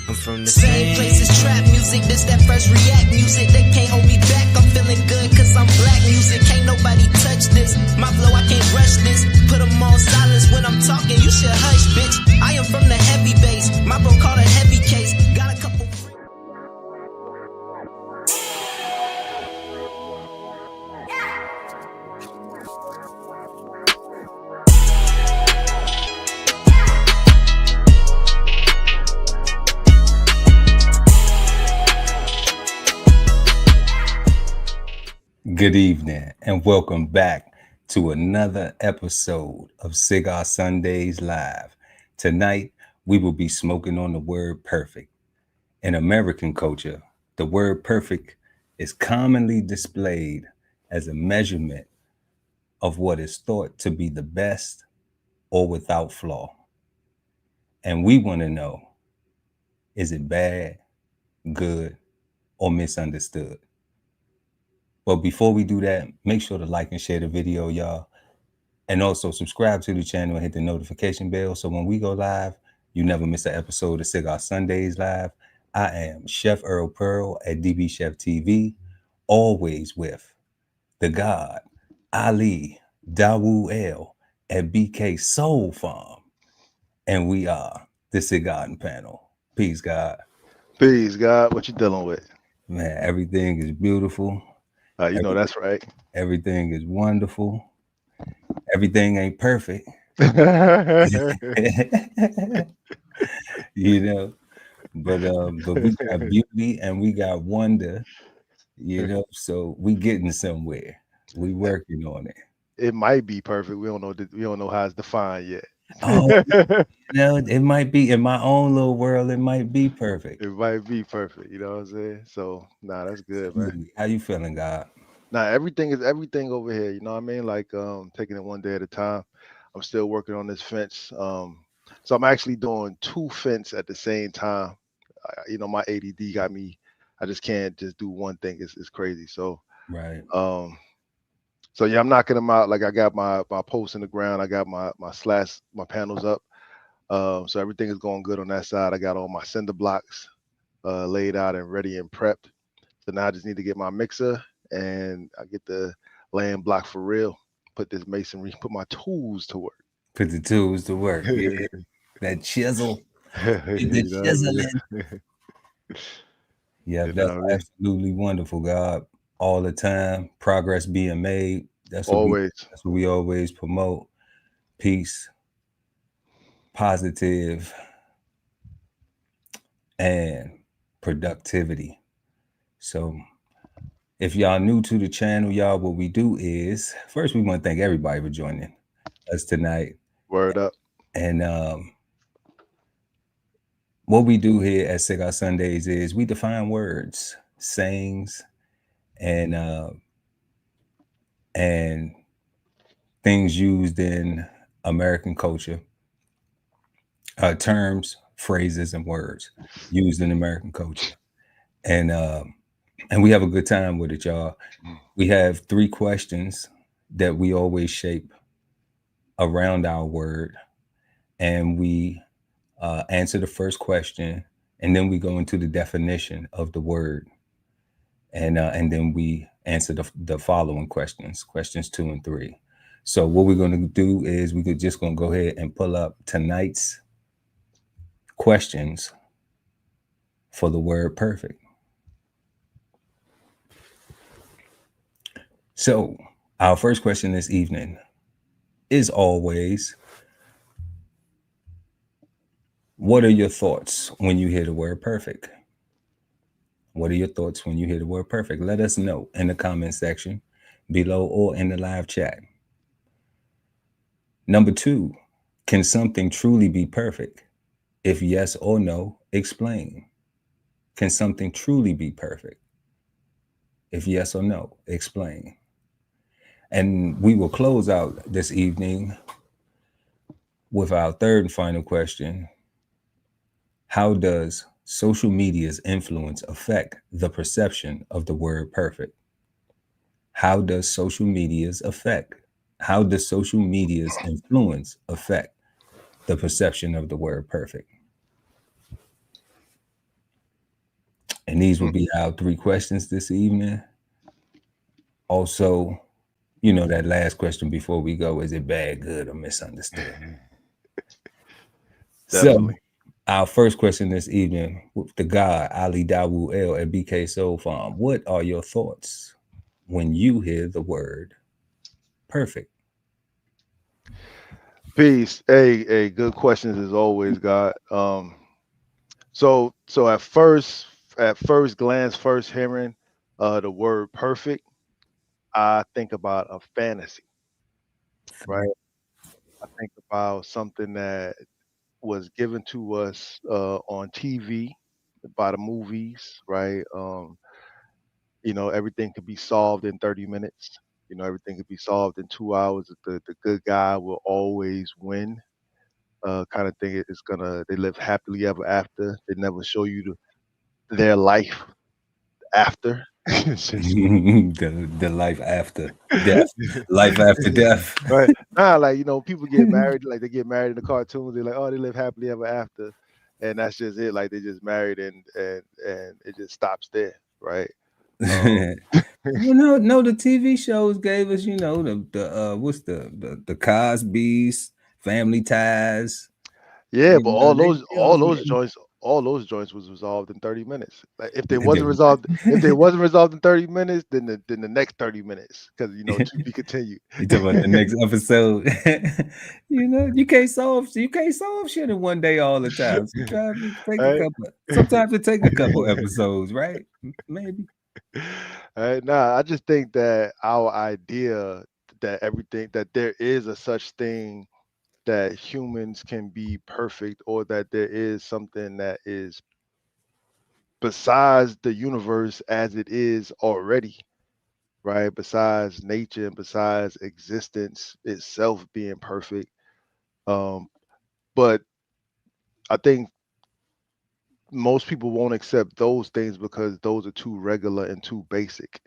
I'm from the same place as trap music. This that fresh react music. They can't hold me back. I'm feeling good cause I'm black music. Can't nobody touch this. My flow, I can't rush this. Put them on silence when I'm talking. You should hush, bitch. I am from the heavy base. My bro called a heavy case. Got a couple. Good evening and welcome back to another episode of Cigar Sundays Live. Tonight, we will be smoking on the word perfect. In American culture, the word perfect is commonly displayed as a measurement of what is thought to be the best or without flaw. And we want to know, is it bad, good, or misunderstood? But before we do that, make sure to like and share the video, y'all. And also subscribe to the channel and hit the notification bell so when we go live, you never miss an episode of Cigar Sundays Live. I am Chef Earl Pearl at DBCHEFTV, always with the God, Ali Dawu El at BK Soul Farm. And we are the Cigarden Panel. Peace, God. Peace, God. What you dealing with? Man, everything is beautiful. You know that's right. Everything is wonderful. Everything ain't perfect. You know, but we got beauty and we got wonder, you know, so we getting somewhere. We working on it. It might be perfect. We don't know how it's defined yet. Oh, you know, it might be in my own little world, it might be perfect. It might be perfect, you know what I'm saying? So that's good, man. How you feeling, God? Everything is everything over here, you know what I mean? Like taking it one day at a time. I'm still working on this fence. So I'm actually doing 2 fence at the same time. You know, my ADD got me. I just can't just do one thing. It's crazy. So right. So yeah, I'm knocking them out. Like I got my posts in the ground. I got my panels up. So everything is going good on that side. I got all my cinder blocks laid out and ready and prepped. So now I just need to get my mixer and I get the laying block for real. Put this masonry, put my tools to work. Put the tools to work. Yeah. That chisel. The chiseling. Yeah, that's absolutely wonderful, God. All the time, progress being made. That's what we always promote. Peace, positive, and productivity. So if y'all new to the channel, y'all, what we do is first we want to thank everybody for joining us tonight. Word up. And what we do here at Cigar Sundays is we define words, sayings, and things used in American culture, terms, phrases, and words used in American culture. And we have a good time with it, y'all. We have 3 questions that we always shape around our word. And we answer the first question, and then we go into the definition of the word. And then we answer the following questions 2 and 3. So what we're going to do is we're just going to go ahead and pull up tonight's questions for the word perfect. So our first question this evening is always, what are your thoughts when you hear the word perfect? What are your thoughts when you hear the word perfect? Let us know in the comment section below or in the live chat. Number 2, can something truly be perfect? If yes or no, explain. Can something truly be perfect? If yes or no, explain. And we will close out this evening with our third and final question. How does social media's influence affect the perception of the word perfect? How does social media's influence affect the perception of the word perfect? And these will be our 3 questions this evening. Also, you know, that last question before we go, is it bad, good, or misunderstood? Definitely. So, our first question this evening with the guy, Ali Dawu L at BK Soul Farm. What are your thoughts when you hear the word perfect? Peace. Hey, good questions as always, God. So at first glance, first hearing the word perfect, I think about a fantasy, right? I think about something that was given to us on TV by the movies, right? Everything could be solved in 30 minutes. Everything could be solved in 2 hours. The good guy will always win. Kind of thing. They live happily ever after. They never show you their life after. It's just The life after death, life after death. right. Nah, like people get married, like they get married in the cartoons. They're like, oh, they live happily ever after, and that's just it. Like they just married, and it just stops there, right? Um, No, the TV shows gave us, you know, the what's the Cosby's, Family Ties. yeah, You but know, all they those still all was those getting joints, all those joints was resolved in 30 minutes. Like if they wasn't they, resolved, if they wasn't resolved in 30 minutes, then the next 30 minutes, because to be continued. you talk about the next episode. You know, you can't solve shit in one day all the time. Sometimes it take a Right? couple. Sometimes it take a couple episodes, right? Maybe. Right? Nah, I just think that our idea that there is a such thing that humans can be perfect, or that there is something that is besides the universe as it is already, right? Besides nature and besides existence itself being perfect. Um, but I think most people won't accept those things because those are too regular and too basic,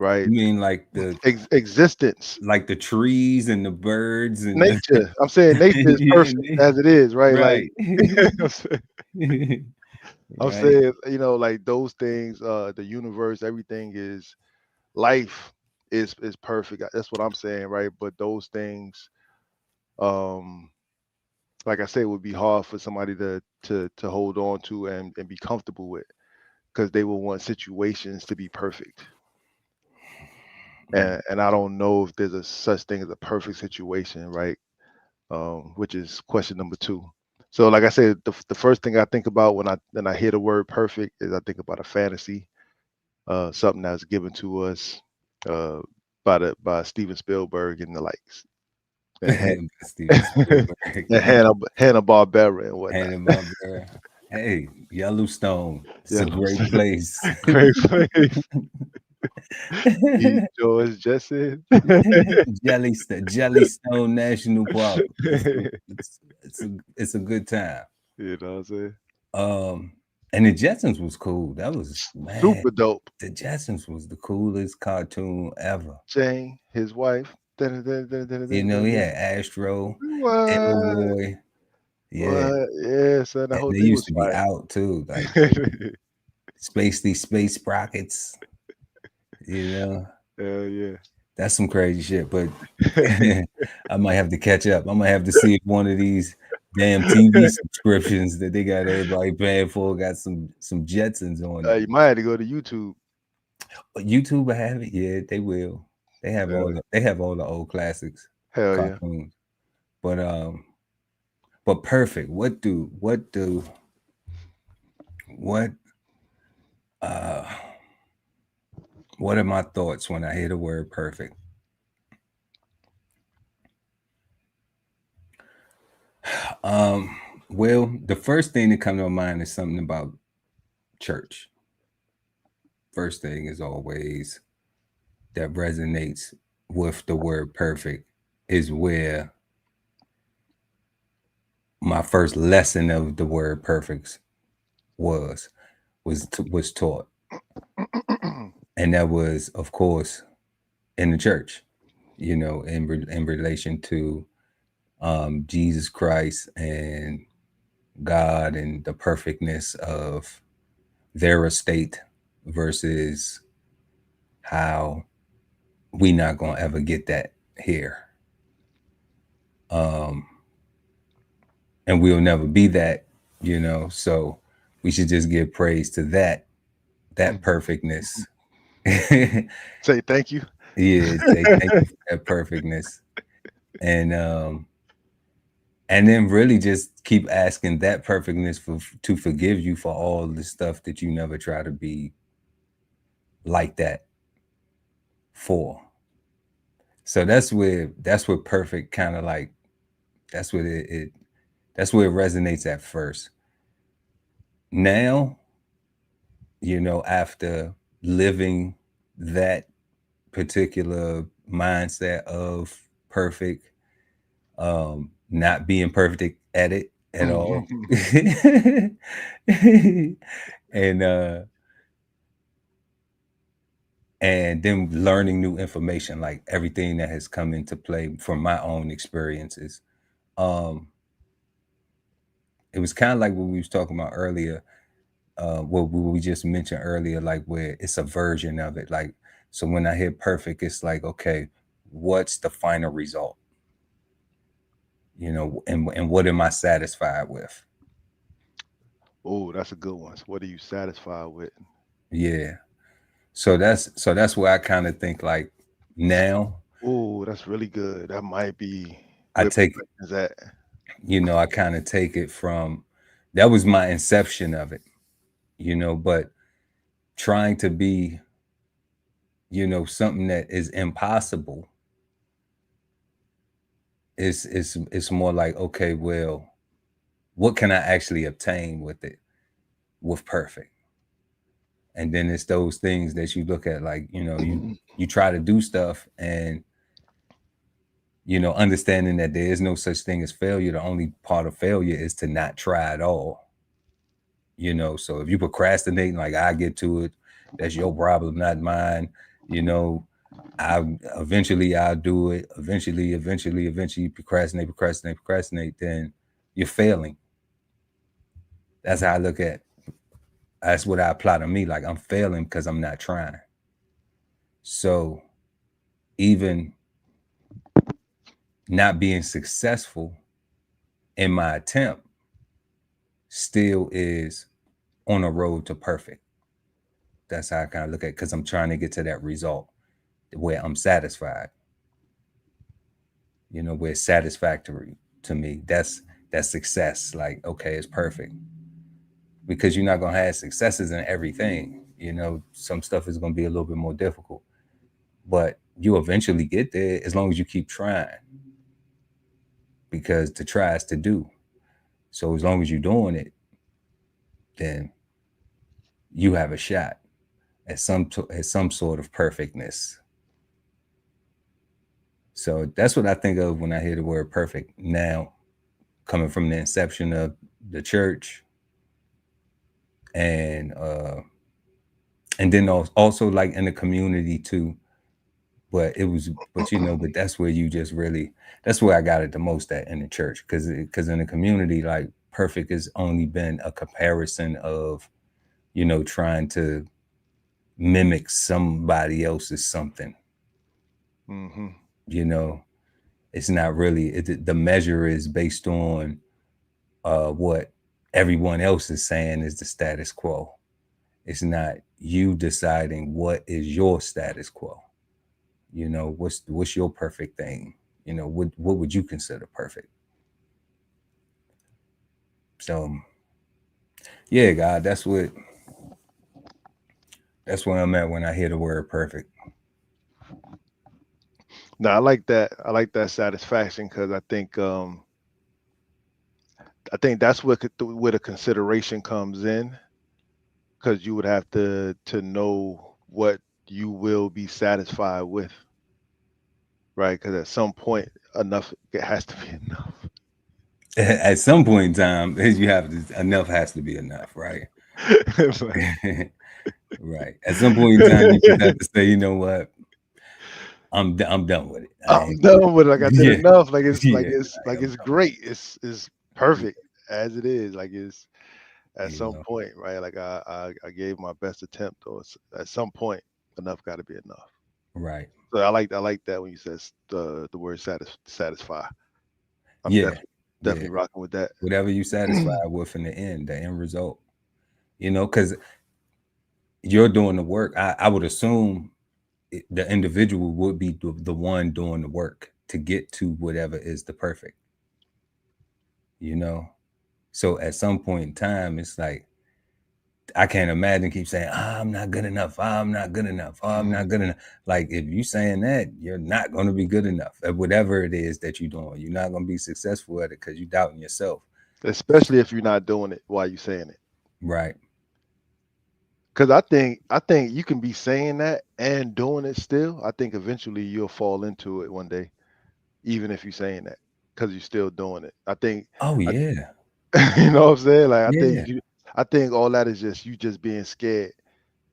right? You mean like the Existence, trees and the birds and the nature. I'm saying nature is perfect yeah, as it is, right? Like right. I'm saying, I'm Right. saying, like those things, the universe, everything is life is perfect. That's what I'm saying, right? But those things, um, like I said, would be hard for somebody to hold on to and be comfortable with, because they will want situations to be perfect. And I don't know if there's a such thing as a perfect situation, right? Which is question number 2. So, like I said, the first thing I think about when I hear the word perfect is I think about a fantasy, something that's given to us uh, by Steven Spielberg and the likes, and Steven Spielberg. and Hanna Barbera and whatnot. Hanna-Barbera. Hey, Yellowstone. It's a Yeah, great place. great place. George Jetson. Jellystone National Park. It's a good time. You know what I'm saying? And the Jetsons was cool. That was, man, Super dope. the Jetsons was the coolest cartoon ever. Jane, his wife. You know, he had Astro, What? Elroy, yeah, What? Yeah, son, the and whole they thing used was to be fire. out too, like these space sprockets. You know, Hell yeah. that's some crazy shit. But I might have to catch up. I might have to see if one of these damn TV subscriptions that they got everybody paying for got some Jetsons on it. You might have to go to YouTube. But YouTube will have it. Yeah, they will. They have Yeah. all the old classics, Hell yeah. cartoons. But perfect. What uh what are my thoughts when I hear the word perfect? Well, the first thing that comes to my mind is something about church. First thing is always that resonates with the word perfect is where my first lesson of the word perfect was was taught, and that was, of course, in the church. You know, in relation to Jesus Christ and God and the perfectness of their estate versus how we not gonna ever get that here. And we'll never be that, so we should just give praise to that perfectness. Say thank you. Yeah, say thank you for that perfectness. And then really just keep asking that perfectness to forgive you for all the stuff that you never try to be like that for. So that's where perfect kind of like, that's where that's where it resonates at first. Now, after living that particular mindset of perfect, not being perfect at it at all, and then learning new information, like everything that has come into play from my own experiences. It was kind of like what we was talking about earlier, what we just mentioned earlier, like where it's a version of it. Like, so when I hear perfect, it's like, okay, what's the final result? And what am I satisfied with? Oh, that's a good one. So what are you satisfied with? Yeah. So that's where I kind of think like now. Oh, that's really good. That might be I where take, is that? I kind of take it from, that was my inception of it, but trying to be, something that is impossible it's more like, okay, well, what can I actually obtain with it, with perfect? And then it's those things that you look at, like, you try to do stuff and, understanding that there is no such thing as failure. The only part of failure is to not try at all. So if you procrastinate, like, I get to it, that's your problem, not mine. I'll do it. Eventually, procrastinate, then you're failing. That's how I look at, that's what I apply to me. Like, I'm failing because I'm not trying. So even not being successful in my attempt still is on a road to perfect. That's how I kind of look at it, because I'm trying to get to that result where I'm satisfied, where it's satisfactory to me. That's success. Like, okay, it's perfect. Because you're not going to have successes in everything. Some stuff is going to be a little bit more difficult, but you eventually get there as long as you keep trying, because to try is to do. So as long as you're doing it, then you have a shot at some sort of perfectness. So that's what I think of when I hear the word perfect now, coming from the inception of the church, and then also like in the community too. But that's where you just really, that's where I got it the most at, in the church, because in the community, like, perfect has only been a comparison of, trying to mimic somebody else's something. It's not really, the measure is based on what everyone else is saying is the status quo. It's not you deciding what is your status quo. What's your perfect thing? What would you consider perfect? So yeah, God, that's where I'm at when I hear the word perfect. No, I like that. I like that satisfaction, because I think that's where the consideration comes in, because you would have to know what you will be satisfied with, right? Because at some point, enough, it has to be enough. At some point in time, enough has to be enough, right? Right. At some point in time, you just have to say, you know what, I'm done with it. I'm done with it. Like, I did enough. Like, it's Yeah. it's great. It's perfect as it is. Like, at you some know. point, right? Like I gave my best attempt, or at some point, enough got to be enough. Right. So I like that when you says the word satisfy. I'm Yeah. Yeah. definitely rocking with that. Whatever you satisfied with in the end result, you know, because you're doing the work. I would assume the individual would be the one doing the work to get to whatever is the perfect, you know. So at some point in time, it's like I can't imagine keep saying, I'm not good enough. I'm not good enough. Oh, I'm not good enough. Like if you saying that, you're not going to be good enough at whatever it is that you're doing. You're not going to be successful at it because you're doubting yourself. Especially if you're not doing it while you saying it. Right. Because I think you can be saying that and doing it still. I think eventually you'll fall into it one day, even if you're saying that, because you're still doing it. Oh I yeah. you know what I'm saying? Like Yeah. I think all that is just you just being scared,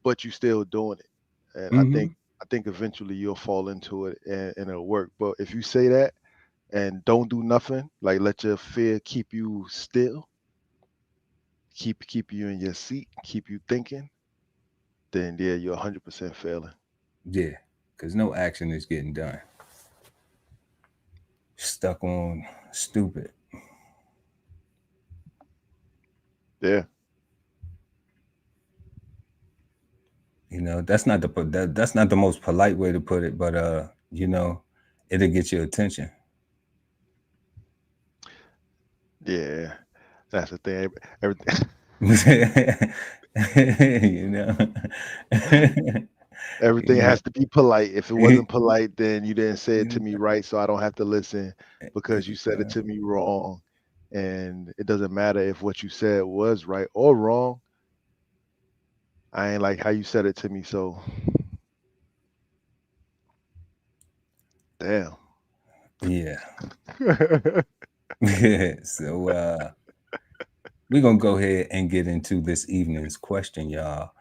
but you still doing it. And Hmm. I think eventually you'll fall into it and it'll work. But if you say that and don't do nothing, like let your fear keep you still, keep you in your seat, keep you thinking, then yeah, you're 100% failing. Yeah. Because no action is getting done. Stuck on stupid. Yeah. You know, that's not the most polite way to put it, but you know, it'll get your attention. Yeah. That's the thing. Everything You know. everything You know, has to be polite. If it wasn't polite, then you didn't say it to you me right, so I don't have to listen because you said it know, to me wrong. And it doesn't matter if what you said was right or wrong. I ain't like how you said it to me, so damn. yeah. So we're gonna go ahead and get into this evening's question, y'all.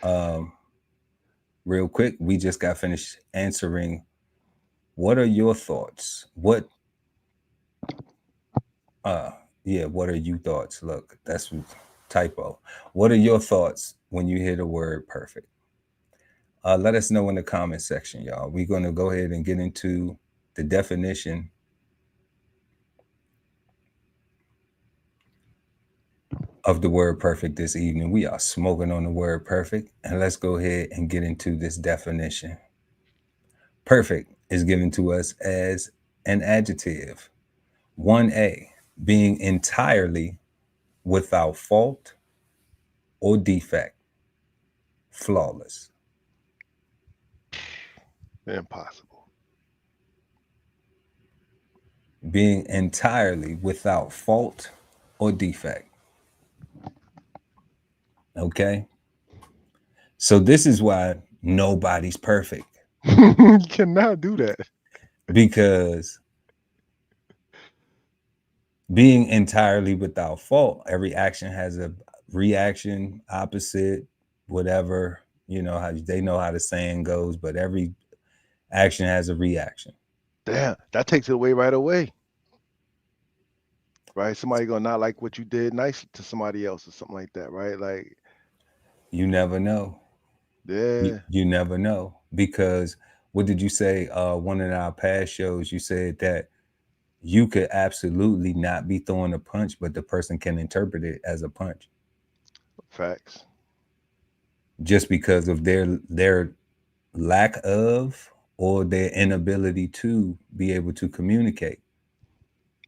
Um, real quick, we just got finished answering. What are your thoughts? Uh what are you thoughts? Look, that's typo. What are your thoughts when you hear the word perfect? Let us know in the comment section, y'all. We're gonna go ahead and get into the definition of the word perfect this evening. We are smoking on the word perfect, and let's go ahead and get into this definition. Perfect is given to us as an adjective. 1A, being entirely without fault or defect, flawless. Impossible. Being entirely without fault or defect. Okay? So this is why nobody's perfect, You cannot do that. because being entirely without fault, every action has a reaction, opposite, whatever, you know how they know how the saying goes, but every action has a reaction. Damn, that takes it away right away. Right? Somebody gonna not like what you did nice to somebody else or something like that, right? Like, You never know. You, yeah, you never know, because what did you say? One of our past shows, you said that you could absolutely not be throwing a punch, but the person can interpret it as a punch facts. just because of their lack of or their inability to be able to communicate.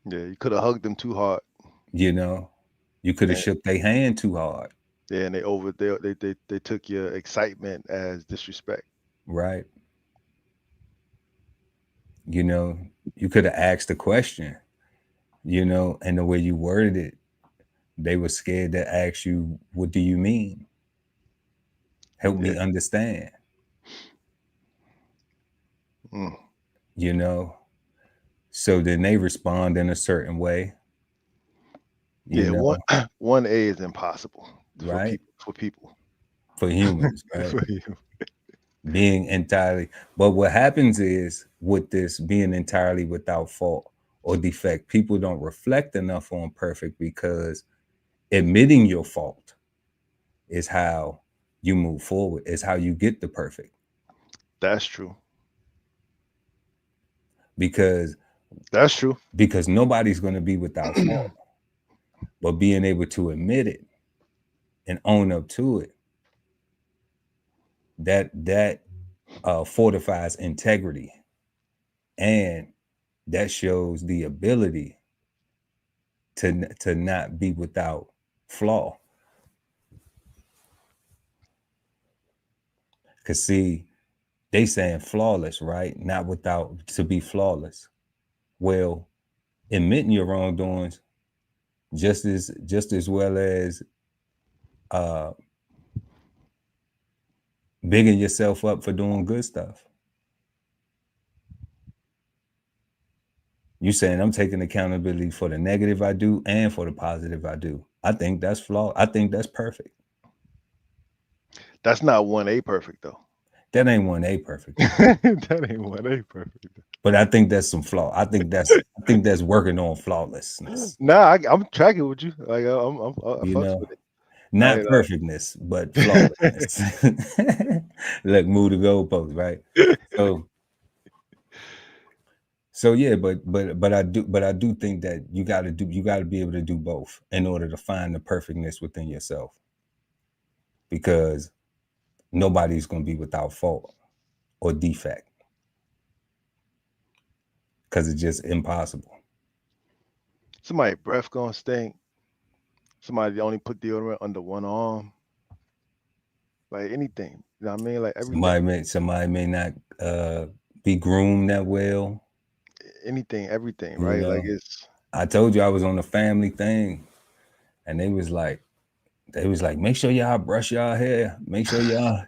Yeah, you could have hugged them too hard. You know, you could have And shook their hand too hard, yeah, and they took your excitement as disrespect. right? You know, you could have asked a question, you know, and the way you worded it, they were scared to ask you, what do you mean? Help Yeah. me understand, Mm. you know? So then they respond in a certain way, you Yeah, know, one A is impossible right? for people. For humans, right? For you. Being entirely, but what happens is with this being entirely without fault or defect, people don't reflect enough on perfect because Admitting your fault is how you move forward. Is how you get the perfect. That's true. Because That's true. Because nobody's going to be without fault. But being able to admit it and own up to it, that fortifies integrity, and that shows the ability to not be without flaw. Because see, they saying flawless, right? Not without, to be flawless. Well, admitting your wrongdoings just as well as bigging yourself up for doing good stuff. You saying I'm taking accountability for the negative I do and for the positive I do. I think that's flawed. I think that's perfect. That's not 1A perfect though. That ain't 1A perfect. That ain't 1A perfect. But I think that's some flaw. I think that's working on flawlessness. Nah, I'm tracking with you. Like I You fucks know, with it. not perfectness, but flawlessness. Look, move the goalpost, right? So yeah, but I do think that you got to be able to do both in order to find the perfectness within yourself. Because nobody's going to be without fault or defect. Because it's just impossible. Somebody's breath gonna stink. Somebody only put deodorant under one arm. Like anything. You know what I mean? Like everything. Somebody may not be groomed that well. Anything, everything, right? You know? Like it's. I told you I was on a family thing, and they was like, make sure y'all brush y'all hair, make sure y'all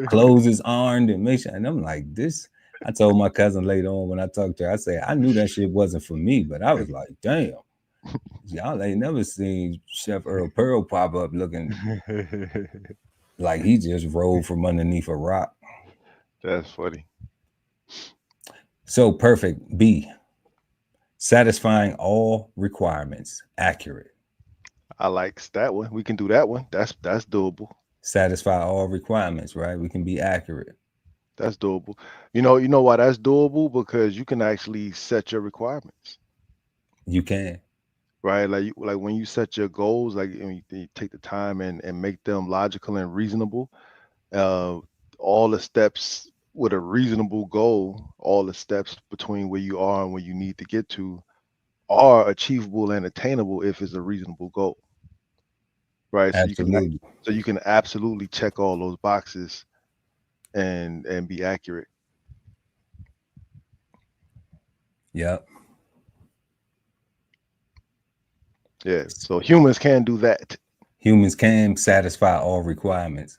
clothes is ironed, and make sure. And I'm like, this. I told my cousin later on when I talked to her, I said, I knew that shit wasn't for me, but I was like, damn, y'all ain't never seen Chef Earl Pearl pop up looking like he just rolled from underneath a rock. That's funny. So perfect. B, satisfying all requirements, accurate. I like that one. We can do that one. That's doable. Satisfy all requirements, right? We can be accurate. That's doable. You know why that's doable? Because you can actually set your requirements. You can. Right? Like when you set your goals, like you take the time and make them logical and reasonable. All the steps with a reasonable goal, all the steps between where you are and where you need to get to are achievable and attainable if it's a reasonable goal. Right? Absolutely. So you can absolutely check all those boxes and be accurate. Yep. Yeah. So humans can do that. Humans can satisfy all requirements.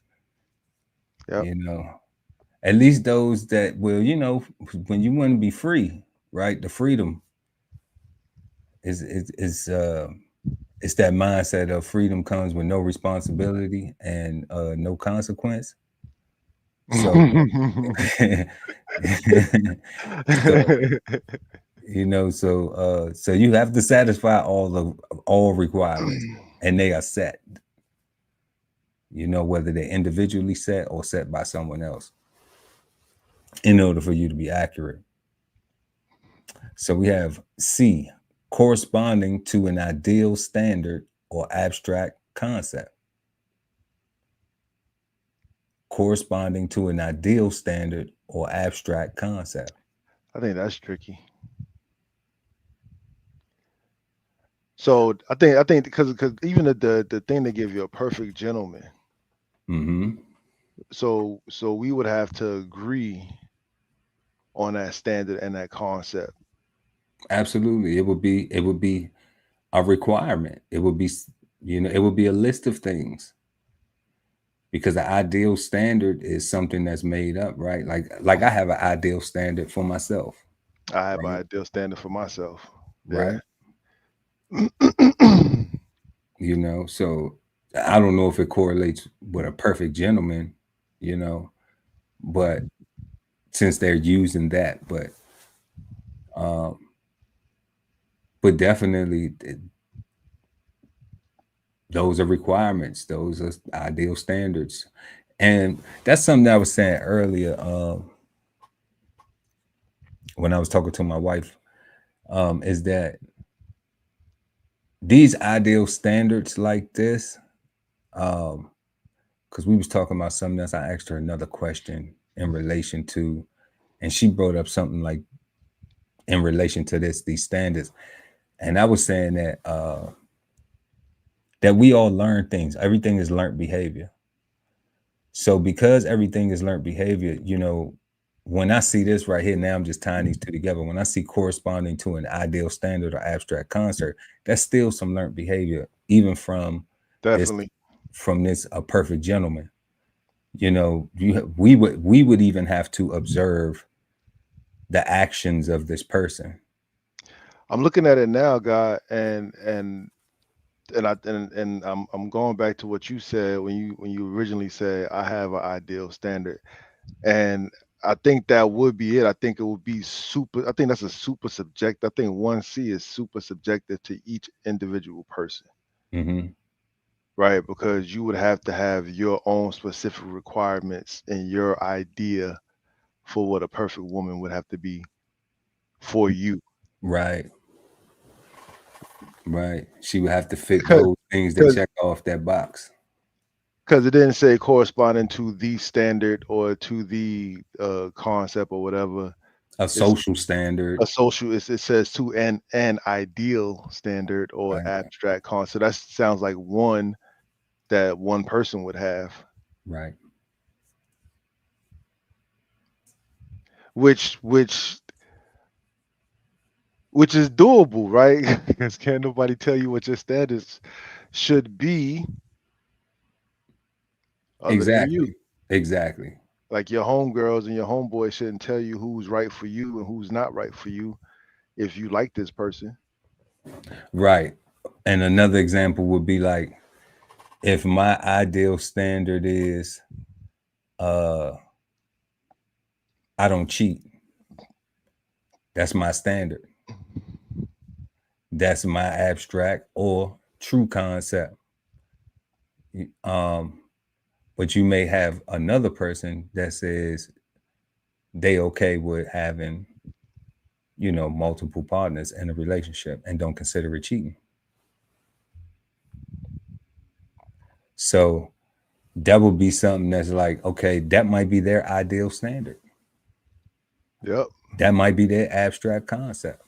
Yep. You know, at least those that will, when you want to be free, right? The freedom is it's that mindset of freedom comes with no responsibility and no consequence. So, so you have to satisfy all requirements, and they are set. Whether they're individually set or set by someone else, in order for you to be accurate. So we have C, corresponding to an ideal standard or abstract concept. Corresponding to an ideal standard or abstract concept. I think that's tricky. So I think because even the thing they give you, a perfect gentleman. Mm-hmm. So we would have to agree on that standard and that concept. Absolutely, it would be a requirement. It would be it would be a list of things. Because the ideal standard is something that's made up, right? Like I have an ideal standard for myself. I have an ideal standard for myself. Right. So I don't know if it correlates with a perfect gentleman, but since they're using that, but definitely Those are requirements. Those are ideal standards. And that's something that I was saying earlier when I was talking to my wife, is that these ideal standards like this, because we was talking about something else. I asked her another question in relation to, and she brought up something like in relation to these standards. And I was saying that we all learn things. Everything is learned behavior. So because everything is learned behavior, when I see this right here, now I'm just tying these two together. When I see corresponding to an ideal standard or abstract concept, that's still some learned behavior, even from Definitely. this a perfect gentleman. We would even have to observe the actions of this person. I'm looking at it now, guy, and I'm going back to what you said when you originally said I have an ideal standard, and I think that would be it. I think it would be super. I think that's a super subject. I think 1C is super subjective to each individual person, Mm-hmm. right? Because you would have to have your own specific requirements and your idea for what a perfect woman would have to be for you. Right. Right. She would have to fit Because those things that check off that box. because it didn't say corresponding to the standard or to the concept or whatever. A It's social standard. a social. It says to an ideal standard or Right. abstract concept. That sounds like one that one person would have, Right. which is doable, right? Because can't nobody tell you what your standards should be other than you. Exactly. Exactly. Like your homegirls and your homeboys shouldn't tell you who's right for you and who's not right for you if you like this person. Right. And another example would be like, if my ideal standard is I don't cheat. That's my standard. That's my abstract or true concept. But you may have another person that says they okay with having, multiple partners in a relationship and don't consider it cheating. So that would be something that's like, okay, that might be their ideal standard. Yep. That might be their abstract concept.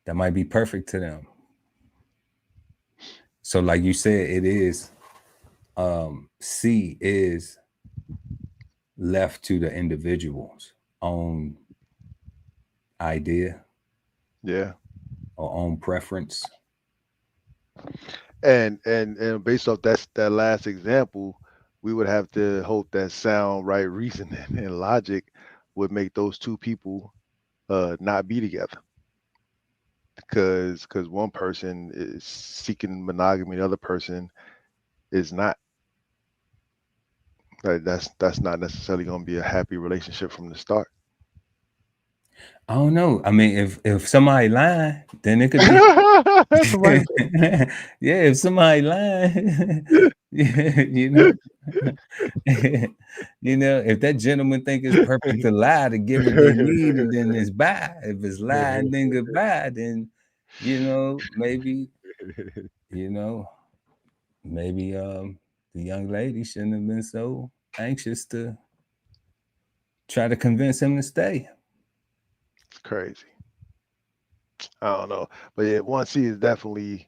That might be perfect to them. So like you said, it is C is left to the individual's own idea Yeah. or own preference. And based off that last example, we would have to hope that sound, right, reasoning and logic would make those two people not be together. Because one person is seeking monogamy, the other person is not. Like that's not necessarily going to be a happy relationship from the start. I don't know. I mean, if somebody lying, then it could be. Somebody Yeah, if somebody lying, yeah, if that gentleman think it's perfect to lie to get what they need, and then it's bye. If it's lie and then goodbye, then maybe you know maybe the young lady shouldn't have been so anxious to try to convince him to stay. It's crazy. I don't know, but yeah, 1C is definitely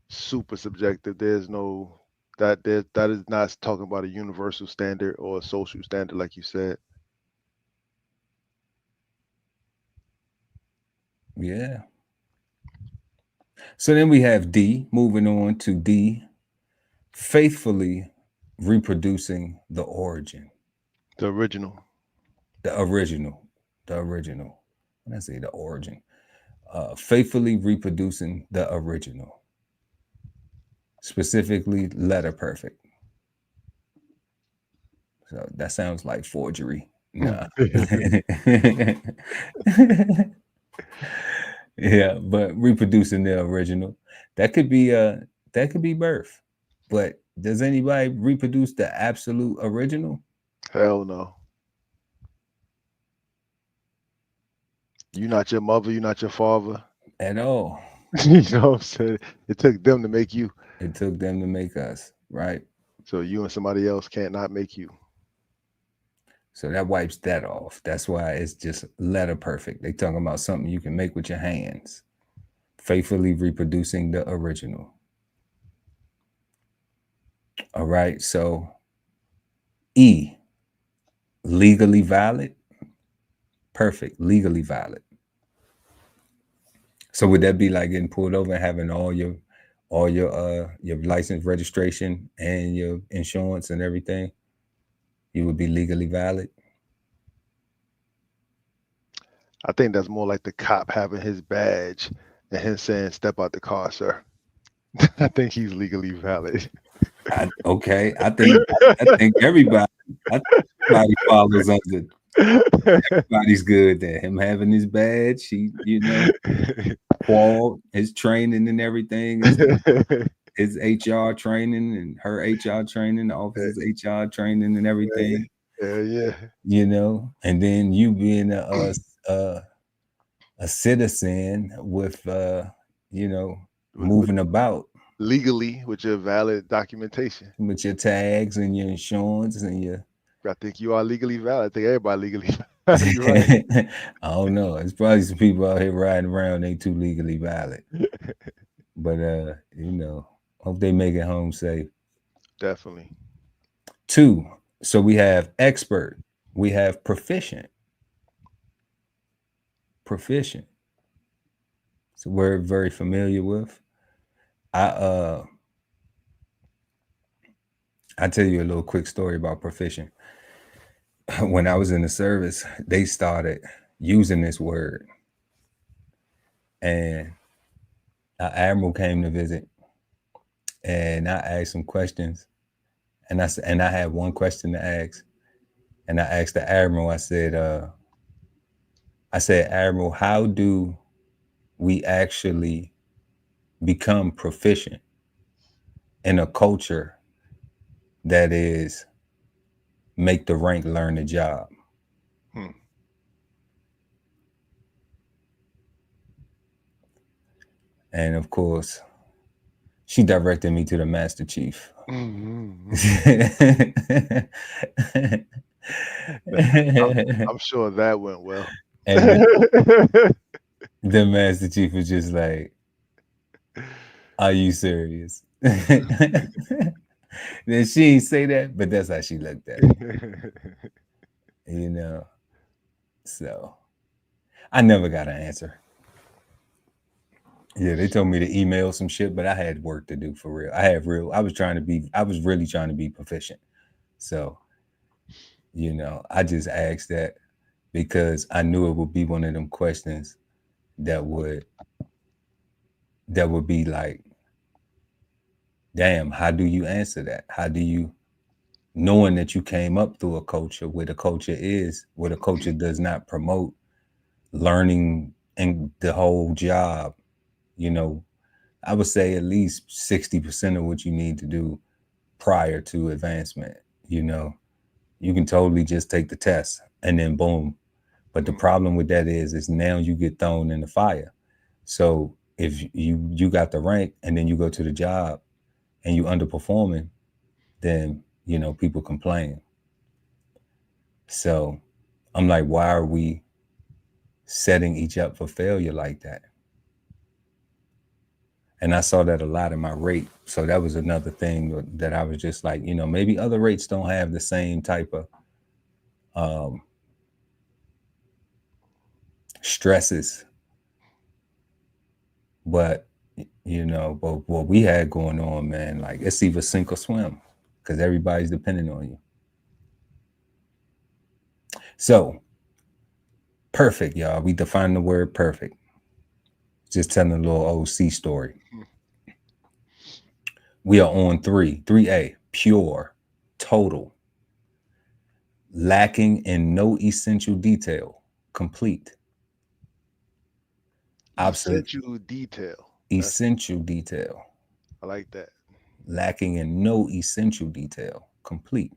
super subjective. There's no that is not talking about a universal standard or a social standard, like you said. Yeah. So then we have D, moving on to D, faithfully reproducing the origin, The original. the original, the original. When I say the origin, faithfully reproducing the original, specifically letter perfect. So that sounds like forgery. Nah. Yeah, but reproducing the original. That could be birth. But does anybody reproduce the absolute original? Hell no. You're not your mother, you're not your father. At all. You know what I'm saying? It took them to make you. It took them to make us, right? So you and somebody else can't not make you. So that wipes that off. That's why it's just letter perfect. They talking about something you can make with your hands. Faithfully reproducing the original. All right. So E, legally valid. Perfect. Legally valid. So would that be like getting pulled over and having all your license registration and your insurance and everything? You would be legally valid. I think that's more like the cop having his badge and him saying, "Step out the car, sir." I think he's legally valid. Okay. I think everybody follows under. Everybody's good there. Him having his badge, Paul, his training and everything, his HR training and her HR training, the office's HR training and everything. Yeah. And then you being a citizen with moving about Legally with your valid documentation. with your tags and your insurance and your I think you are legally valid. I think everybody legally valid. You're right. I don't know. It's probably some people out here riding around ain't too legally valid. But hope they make it home safe. Definitely. 2. So we have expert, we have proficient. Proficient. It's a word very familiar with. I tell you a little quick story about proficient. When I was in the service, they started using this word, and our admiral came to visit, and I asked some questions, and I had one question to ask, and I asked the admiral. I said, Admiral, how do we actually become proficient in a culture that is make the rank, learn the job? And of course, she directed me to the Master Chief. I'm sure that went well. And the Master Chief was just like, "Are you serious?" Then she didn't say that, but that's how she looked at it. So I never got an answer. Yeah, they told me to email some shit, but I had work to do for real. I was really trying to be proficient. So, I just asked that because I knew it would be one of them questions that would be like, damn, how do you answer that? How do you, knowing that you came up through a culture where the culture does not promote learning and the whole job, I would say at least 60% of what you need to do prior to advancement. You can totally just take the test and then boom. But the problem with that is now you get thrown in the fire. So if you got the rank and then you go to the job and you underperforming, then people complain. So I'm like, why are we setting each up for failure like that? And I saw that a lot in my rate. So that was another thing that I was just like, maybe other rates don't have the same type of stresses. But, but what we had going on, man, like it's either sink or swim because everybody's depending on you. So perfect, y'all. We define the word perfect. Just telling a little OC story. We are on 3A, pure, total, lacking in no essential detail, complete. Absolute Essential detail. That's essential detail. I like that. Lacking in no essential detail. Complete.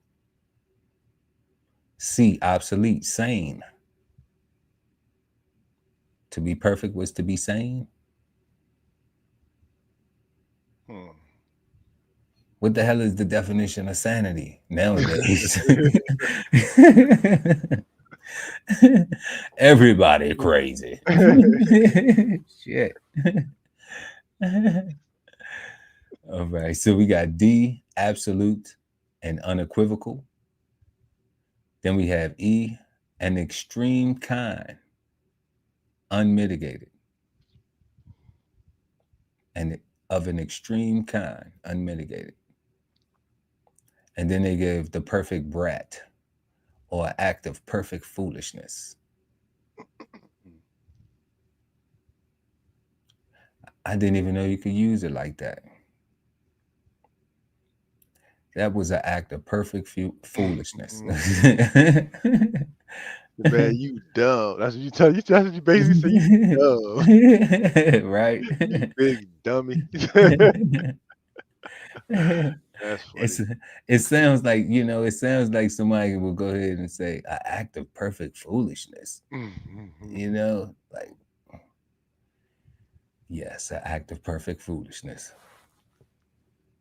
C, obsolete, sane. To be perfect was to be sane. Hmm. What the hell is the definition of sanity nowadays? Everybody crazy. Shit. All right. So we got D, absolute and unequivocal. Then we have E, an extreme kind, unmitigated. And of an extreme kind, unmitigated. And then they gave the perfect brat or act of perfect foolishness. I didn't even know you could use it like that. That was an act of perfect foolishness. Man, you dumb. That's what you tell you. That's what you basically say. You dumb. Right? You big dummy. That's it's funny. it sounds like, it sounds like somebody will go ahead and say an act of perfect foolishness. Like, yes, an act of perfect foolishness.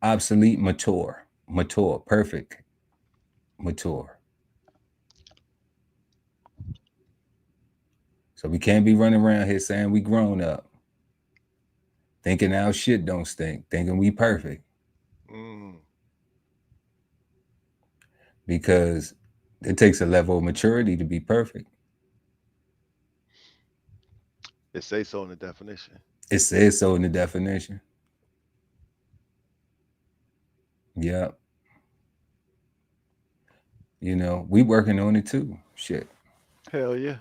Obsolete, mature, perfect, mature. So we can't be running around here saying we grown up, thinking our shit don't stink, thinking we perfect. Because it takes a level of maturity to be perfect. It says so in the definition. It says so in the definition. Yeah. We working on it too. Shit. Hell yeah.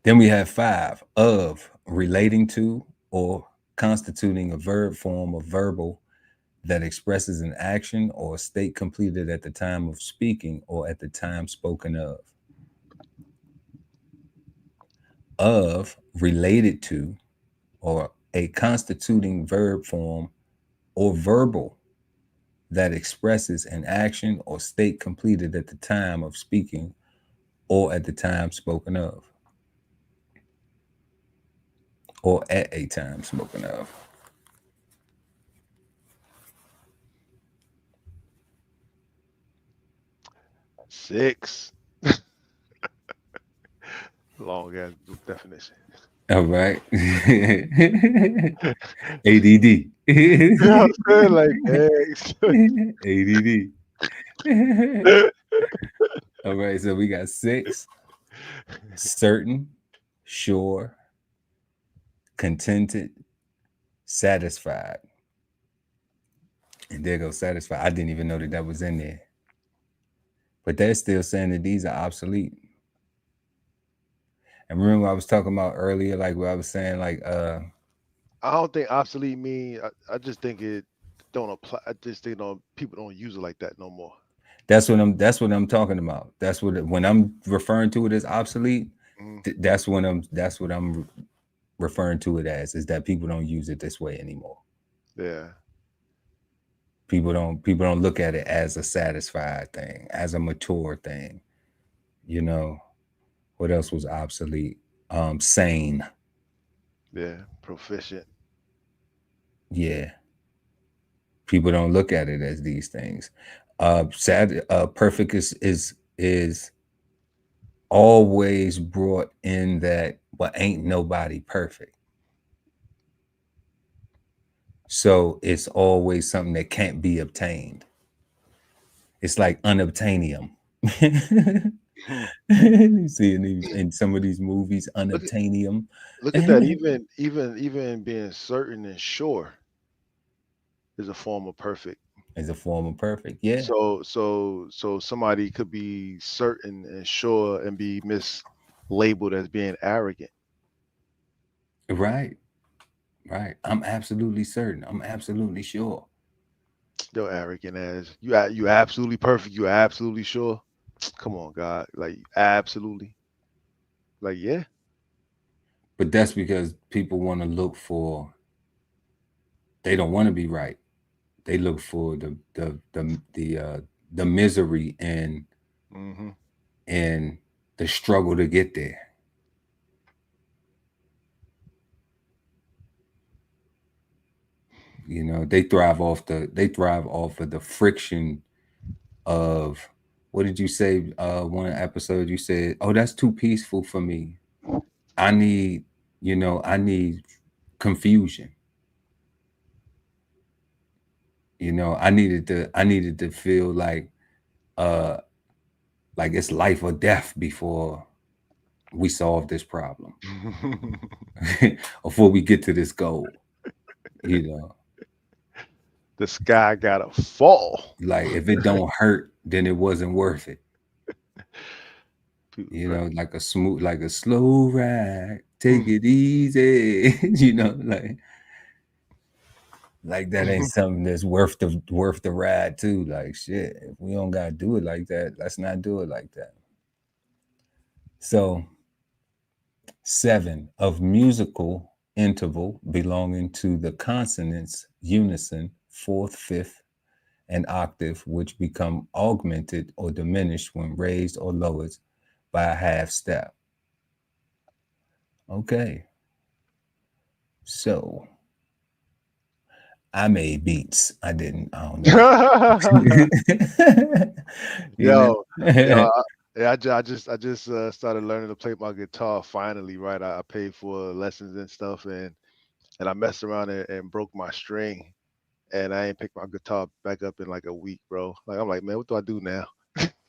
Then we have 5, of, relating to or constituting a verb form of verbal that expresses an action or a state completed at the time of speaking or at the time spoken of. Of, related to, or a constituting verb form or verbal that expresses an action or state completed at the time of speaking or at the time spoken of. Or at a time spoken of. Six. Long ass definition. All right. ADD. Yeah, I'm saying like eggs. ADD. All right, so we got 6. Certain, sure, contented, satisfied. And there goes satisfied. I didn't even know that was in there. But they're still saying that these are obsolete. And remember what I was talking about earlier, like what I was saying, like I don't think obsolete mean. I just think it don't apply. I just think people don't use it like that no more. That's what I'm talking about. That's what when I'm referring to it as obsolete, that's what I'm referring to it as, is that people don't use it this way anymore. Yeah. People don't look at it as a satisfied thing, as a mature thing. What else was obsolete? Sane. Yeah. Proficient. Yeah. People don't look at it as these things. Perfect is always brought in that, but ain't nobody perfect. So it's always something that can't be obtained. It's like unobtainium. You see in some of these movies, unobtainium. Look at that. Even being certain and sure is a form of perfect. Is a form of perfect. Yeah. So somebody could be certain and sure and be mislabeled as being arrogant. Right. I'm absolutely certain. I'm absolutely sure. You're arrogant as you absolutely perfect. You absolutely sure. Come on, God. Like absolutely. Like yeah. But that's because people want to look for, they don't want to be right. They look for the misery Mm-hmm. and the struggle to get there. You know, they thrive off of the friction of, what did you say? One episode you said, "Oh, that's too peaceful for me. I need, I need confusion. I needed to feel uh like it's life or death before we solve this problem, before we get to this goal. You know, The sky gotta fall. like if it don't hurt, then it wasn't worth it. People You crazy. know, like a slow ride. Take Mm. it easy. Like that ain't something that's worth the ride too. Like shit, if we don't gotta do it like that, let's not do it like that. So 7 of musical interval belonging to the consonants unison, fourth, fifth, and octave, which become augmented or diminished when raised or lowered by a half step. Okay, so I made beats. I didn't. I don't know. you Yo, yo, know. yeah, I just started learning to play my guitar finally, right? I paid for lessons and stuff, and I messed around and broke my string, and I ain't picked my guitar back up in like a week, bro. Like I'm like, man, what do I do now?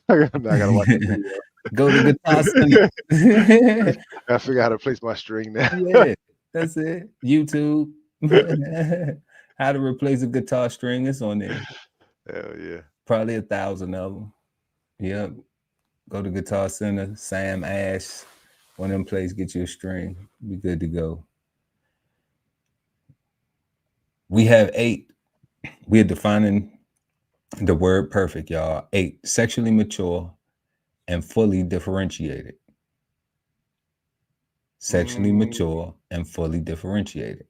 I gotta watch the video. Go to Guitar Center. I figure out how to place my string now. Yeah, that's it. YouTube. How to replace a guitar string. It's on there. Hell yeah. Probably 1,000 of them. Yep. Go to Guitar Center. Sam Ash. One of them places, get you a string. Be good to go. We have 8. We're defining the word perfect, y'all. 8. Sexually mature and fully differentiated. Sexually mature and fully differentiated.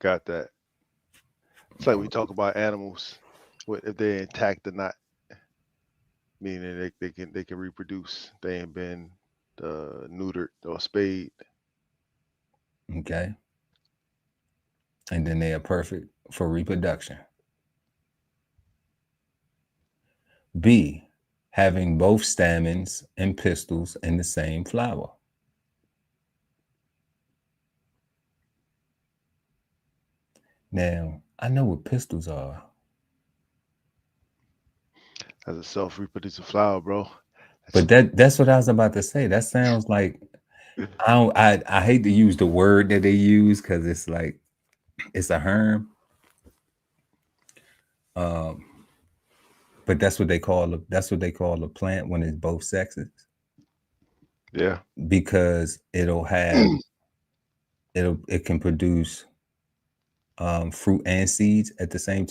Got that. It's like we talk about animals, if they're intact or not, meaning they can reproduce. They ain't been neutered or spayed. Okay. And then they are perfect for reproduction. B, having both stamens and pistils in the same flower. Now, I know what pistils are. As a self-reproducing flower, bro. But that's what I was about to say. That sounds like, I hate to use the word that they use because it's like it's a herm. But that's what they call a plant when it's both sexes. Yeah. Because it can produce fruit and seeds at the same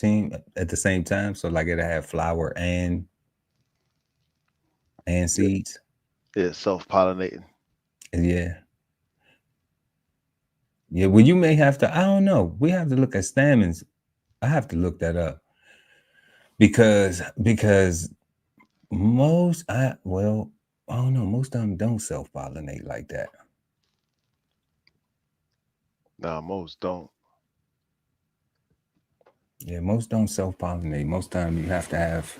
time. So like it'll have flower and seeds. Yeah, self-pollinating. Yeah. Yeah, well, you may have to, I don't know. We have to look at stamens. I have to look that up. Because most I don't know, most of them don't self-pollinate like that. Nah, most don't. Yeah, most don't self-pollinate. Most time you have to have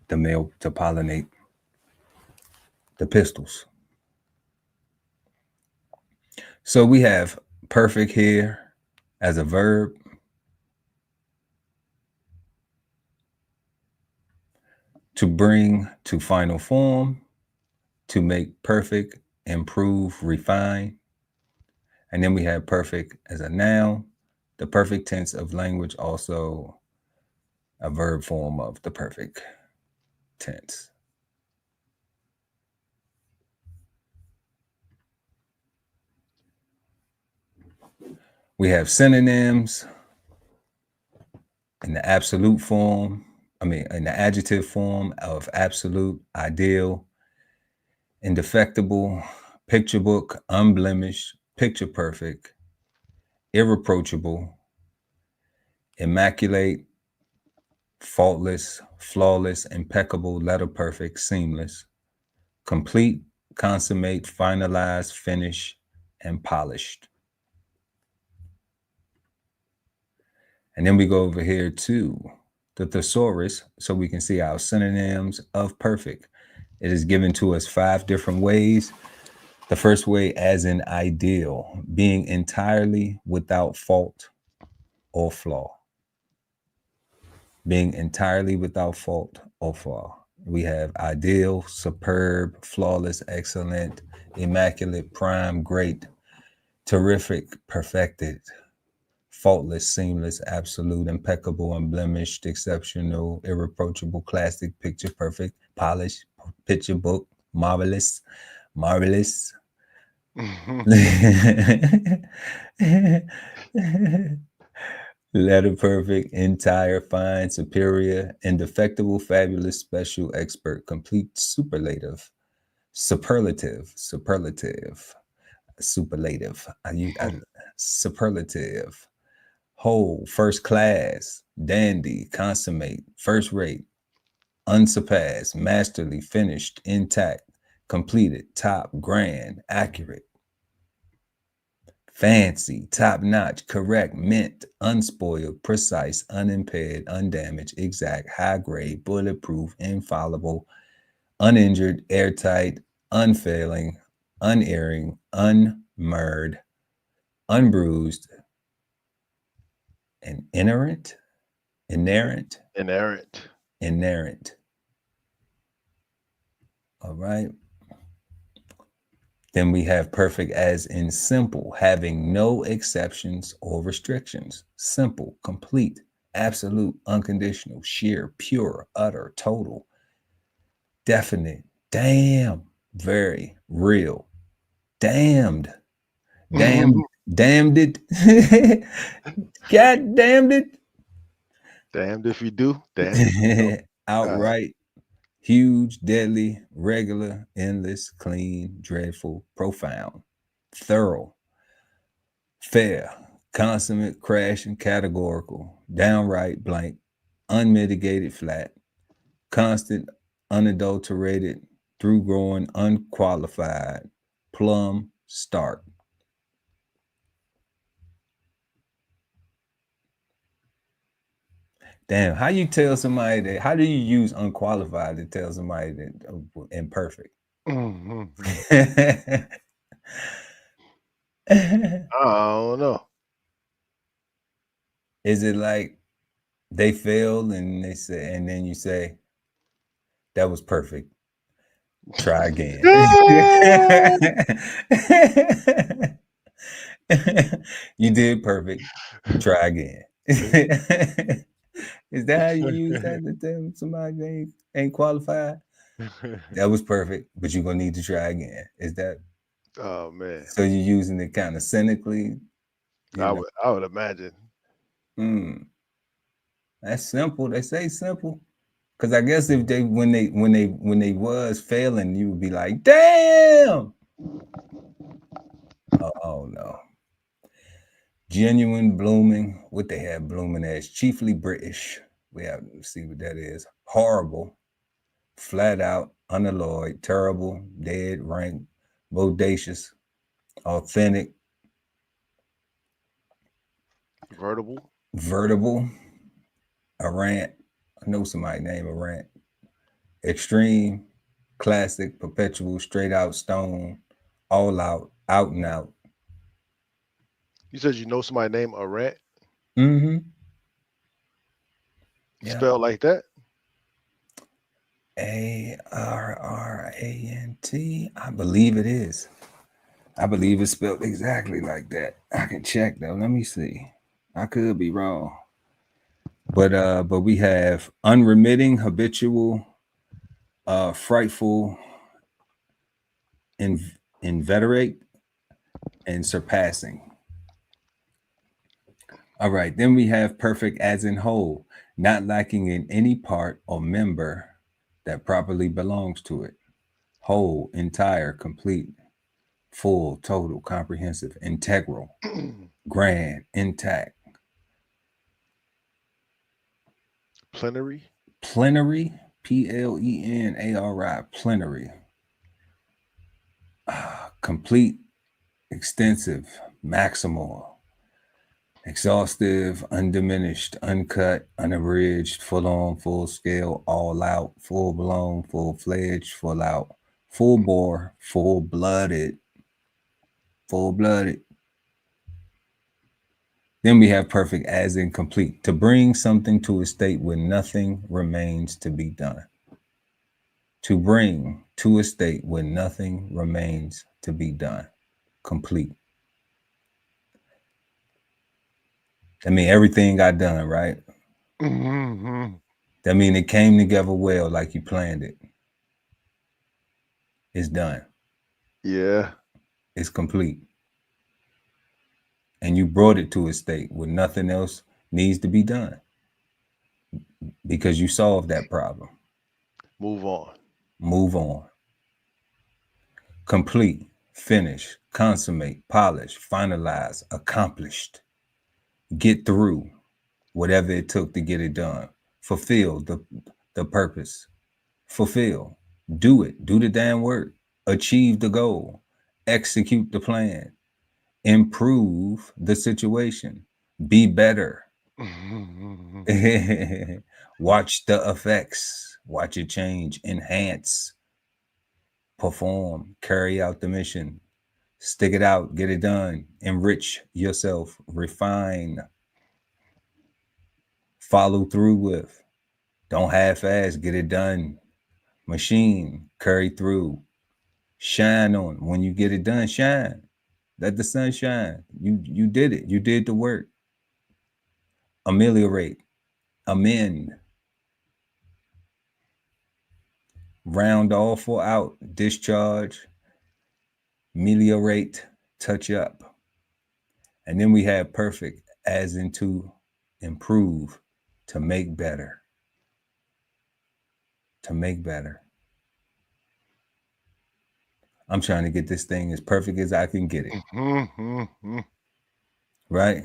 the male to pollinate the pistils. So we have perfect here as a verb. To bring to final form, to make perfect, improve, refine. And then we have perfect as a noun. The perfect tense of language, also a verb form of the perfect tense. We have synonyms in the absolute form, in the adjective form of absolute, ideal, indefectible, picture book, unblemished, picture perfect, irreproachable, immaculate, faultless, flawless, impeccable, letter perfect, seamless, complete, consummate, finalized, finished, and polished. And then we go over here to the thesaurus so we can see our synonyms of perfect. It is given to us 5 different ways. The first way, as in ideal, being entirely without fault or flaw. Being entirely without fault or flaw. We have ideal, superb, flawless, excellent, immaculate, prime, great, terrific, perfected, faultless, seamless, absolute, impeccable, unblemished, exceptional, irreproachable, classic, picture perfect, polished, picture book, marvelous, marvelous. Letter perfect, entire, fine, superior, indefectible, fabulous, special, expert, complete, superlative, superlative, superlative, superlative, superlative, whole, first class, dandy, consummate, first rate, unsurpassed, masterly, finished, intact, completed, top, grand, accurate, fancy, top notch, correct, mint, unspoiled, precise, unimpaired, undamaged, exact, high grade, bulletproof, infallible, uninjured, airtight, unfailing, unerring, unmarred, unbruised, and inerrant. All right. Then we have perfect as in simple, having no exceptions or restrictions. Simple, complete, absolute, unconditional, sheer, pure, utter, total, definite, damn, very, real, damned, damned it, god damned it, Damned if you do, damned if you don't. outright, huge, deadly, regular, endless, clean, dreadful, profound, thorough, fair, consummate, crashing, categorical, downright, blank, unmitigated, flat, constant, unadulterated, through growing, unqualified, plumb, stark. Damn, how you tell somebody that? How do you use unqualified to tell somebody that imperfect? I don't know. Is it like they failed and they say, and then you say, that was perfect. Try again. You did perfect. Try again. Is that how you use that to tell somebody they ain't qualified? That was perfect, but you're gonna need to try again. Is that? Oh man. So you're using it kind of cynically? I would imagine. That's simple. They say simple. Because I guess if they when they was failing, you would be like, damn. Oh no. Genuine, blooming. What they have blooming as? Chiefly British. We have to see what that is. Horrible, flat out, unalloyed, terrible, dead, rank, bodacious, authentic, vertible, errant. I know somebody named Errant. Extreme, classic, perpetual, straight out, stone, all out, out and out. You said you know somebody named Arant? Mm-hmm. Yeah. Spelled like that? Arrant. I believe it is. I believe it's spelled exactly like that. I can check though. Let me see. I could be wrong. But we have unremitting, habitual, frightful, inveterate, and surpassing. All right, then we have perfect as in whole, not lacking in any part or member that properly belongs to it. whole, entire, complete, full, total, comprehensive, integral, grand, intact, Plenary. plenary, plenary, plenary, complete, extensive, maximal, exhaustive, undiminished, uncut, unabridged, full on, full scale, all out, full blown, full fledged, full out, full bore, full blooded, full blooded. Then we have perfect, as in complete, to bring something to a state where nothing remains to be done. To bring to a state where nothing remains to be done. Complete. I mean, everything got done, right? Mm-hmm. That mean it came together well, like you planned it. It's done. Yeah. It's complete. And you brought it to a state where nothing else needs to be done because you solved that problem. Move on. Move on. Complete, finish, consummate, polish, finalize, accomplished. Get through whatever it took to get it done. Fulfill the purpose. Fulfill. Do it. Do the damn work. Achieve the goal. Execute the plan. Improve the situation. Be better. Watch the effects. Watch it change. Enhance. Perform. Carry out the mission. Stick it out. Get it done. Enrich yourself. Refine. Follow through with. Don't half-ass. Get it done. Machine. Carry through. Shine on. When you get it done, shine. Let the sun shine. You did it. You did the work. Ameliorate. Amend. Round off or out. Discharge. Ameliorate. Touch up. And then we have perfect, as in to improve, to make better. To make better. I'm trying to get this thing as perfect as I can get it. Right?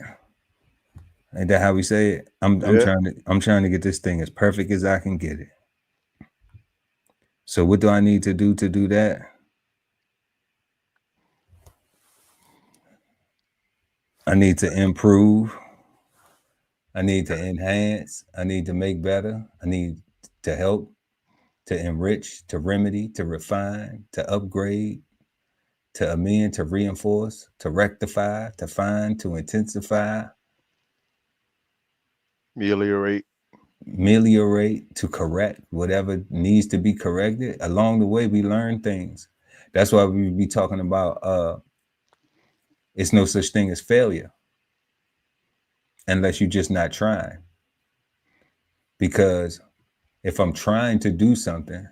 Ain't that how we say it? I'm trying to get this thing as perfect as I can get it. So what do I need to do that? I need to improve. I need to enhance. I need to make better. I need to help, to enrich, to remedy, to refine, to upgrade, to amend, to reinforce, to rectify, to find, to intensify. Ameliorate, to correct whatever needs to be corrected. Along the way, we learn things. That's why we be talking about it's no such thing as failure unless you're just not trying. Because if I'm trying to do something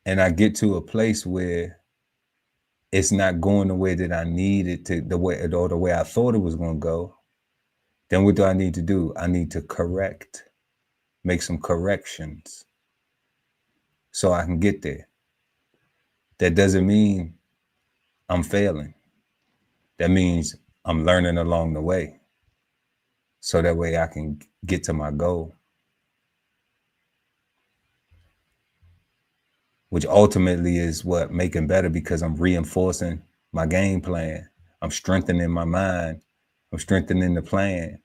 and I get to a place where it's not going the way that I need it to, the way I thought it was going to go, then what do I need to do? I need to correct, make some corrections so I can get there. That doesn't mean I'm failing. That means I'm learning along the way so that way I can get to my goal, which ultimately is what making better, because I'm reinforcing my game plan. I'm strengthening my mind. I'm strengthening the plan.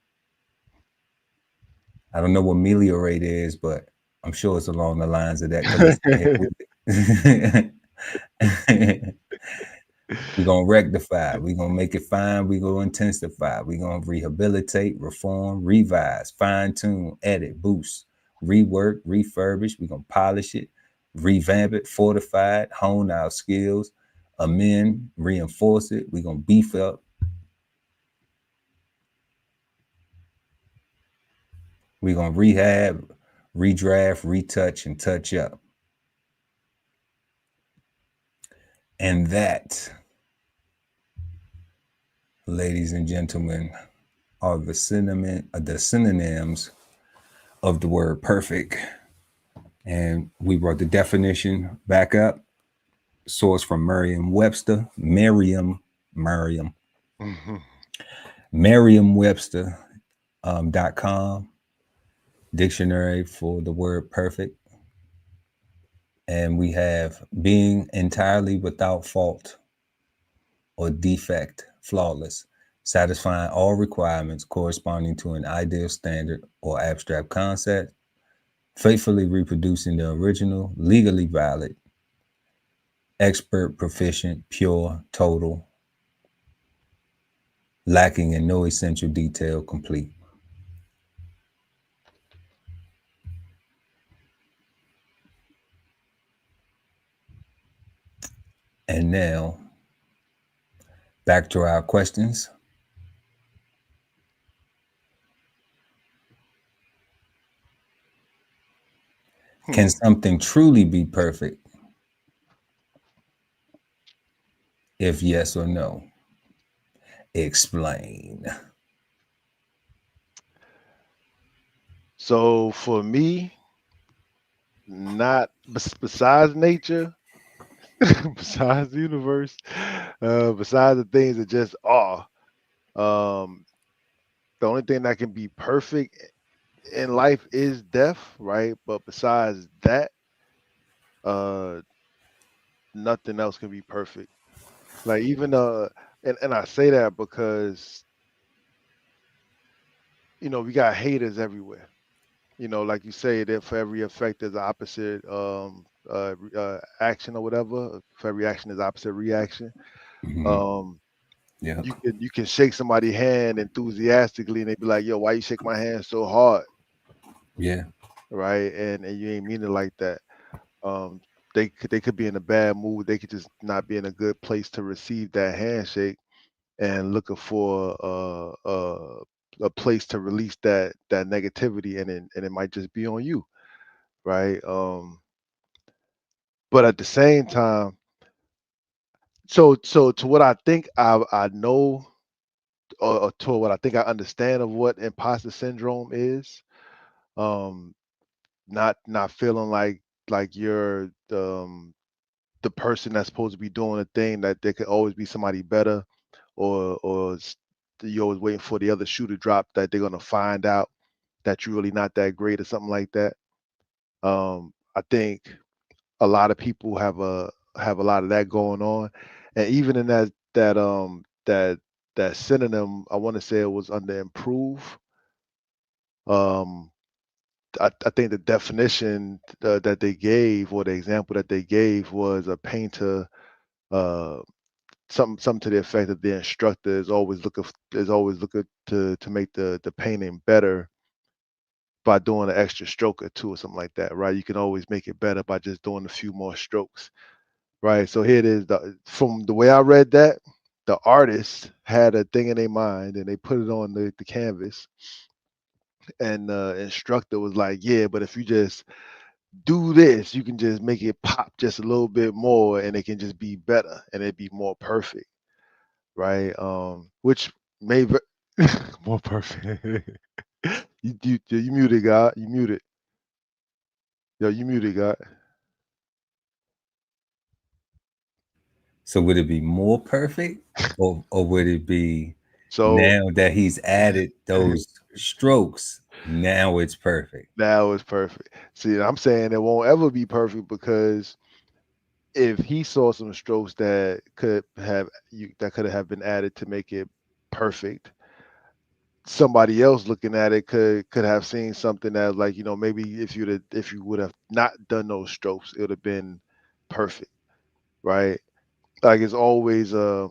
I don't know what ameliorate is, but I'm sure it's along the lines of that. We're going to rectify. We're going to make it fine. We're going to intensify. We're going to rehabilitate, reform, revise, fine-tune, edit, boost, rework, refurbish. We're going to polish it, revamp it, fortify it, hone our skills, amend, reinforce it. We're going to beef up. We're going to rehab, redraft, retouch, and touch up. And that, ladies and gentlemen, are the synonyms of the word perfect. And we brought the definition back up. source from Merriam-Webster, Mhm. Merriam-Webster .com, dictionary for the word perfect. And we have being entirely without fault or defect, flawless, satisfying all requirements corresponding to an ideal standard or abstract concept, faithfully reproducing the original, legally valid, expert, proficient, pure, total, lacking in no essential detail, complete. And now, back to our questions. Can Hmm. something truly be perfect? If yes or no, explain. So for me, not besides nature, besides the universe, besides the things that just are. Um, the only thing that can be perfect in life is death, right? But besides that, uh, nothing else can be perfect. Like even and I say that because we got haters everywhere. Like you say that for every effect there's an opposite action or whatever. For every action there's opposite reaction. Mm-hmm. Um, Yeah. you can shake somebody's hand enthusiastically and they be like, "Yo, why you shake my hand so hard?" Yeah. Right? And you ain't mean it like that. Um, they could be in a bad mood. They could just not be in a good place to receive that handshake and looking for a place to release that negativity, and it might just be on you, right? But at the same time, so to what I think I know, or to what I think I understand of what imposter syndrome is, um, not feeling like you're the person that's supposed to be doing a thing, that there could always be somebody better, or you're always waiting for the other shoe to drop, that they're gonna find out that you're really not that great or something like that. I think a lot of people have a lot of that going on, and even in that synonym, I want to say it was under improve. Um, I think the definition that they gave, or the example that they gave, was a painter. Uh, something to the effect that the instructor is always looking to make the painting better by doing an extra stroke or two or something like that, right? You can always make it better by just doing a few more strokes, right? So here it is. From the way I read that, the artist had a thing in their mind and they put it on the canvas, and the instructor was like, "Yeah, but if you just do this, you can just make it pop just a little bit more, and it can just be better, and it'd be more perfect." Right? Which may more perfect. You muted, God. You muted. Yo, you muted, God. So would it be more perfect, or would it be So now that he's added those strokes, now it's perfect? now it's perfect. See, I'm saying it won't ever be perfect, because if he saw some strokes that could have been added to make it perfect, somebody else looking at it could have seen something that, like, maybe if you would have not done those strokes, it would have been perfect, right? Like, it's always a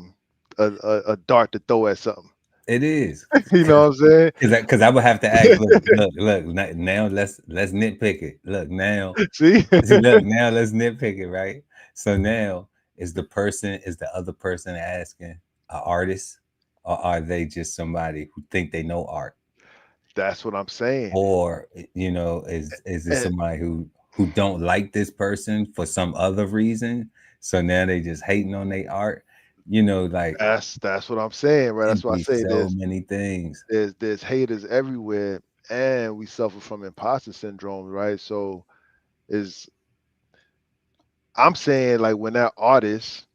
dart to throw at something. It is. You know what I'm saying? Because I would have to ask, look, now let's nitpick it. Look now, See? look now, let's nitpick it, right? So now is the other person asking an artist, or are they just somebody who think they know art? That's what I'm saying. Or is this And somebody who don't like this person for some other reason, so now they just hating on their art? Like, that's what I'm saying, right? That's it'd why I be say so there's many things. there's there's haters everywhere, and we suffer from imposter syndrome, right? So is I'm saying like when that artist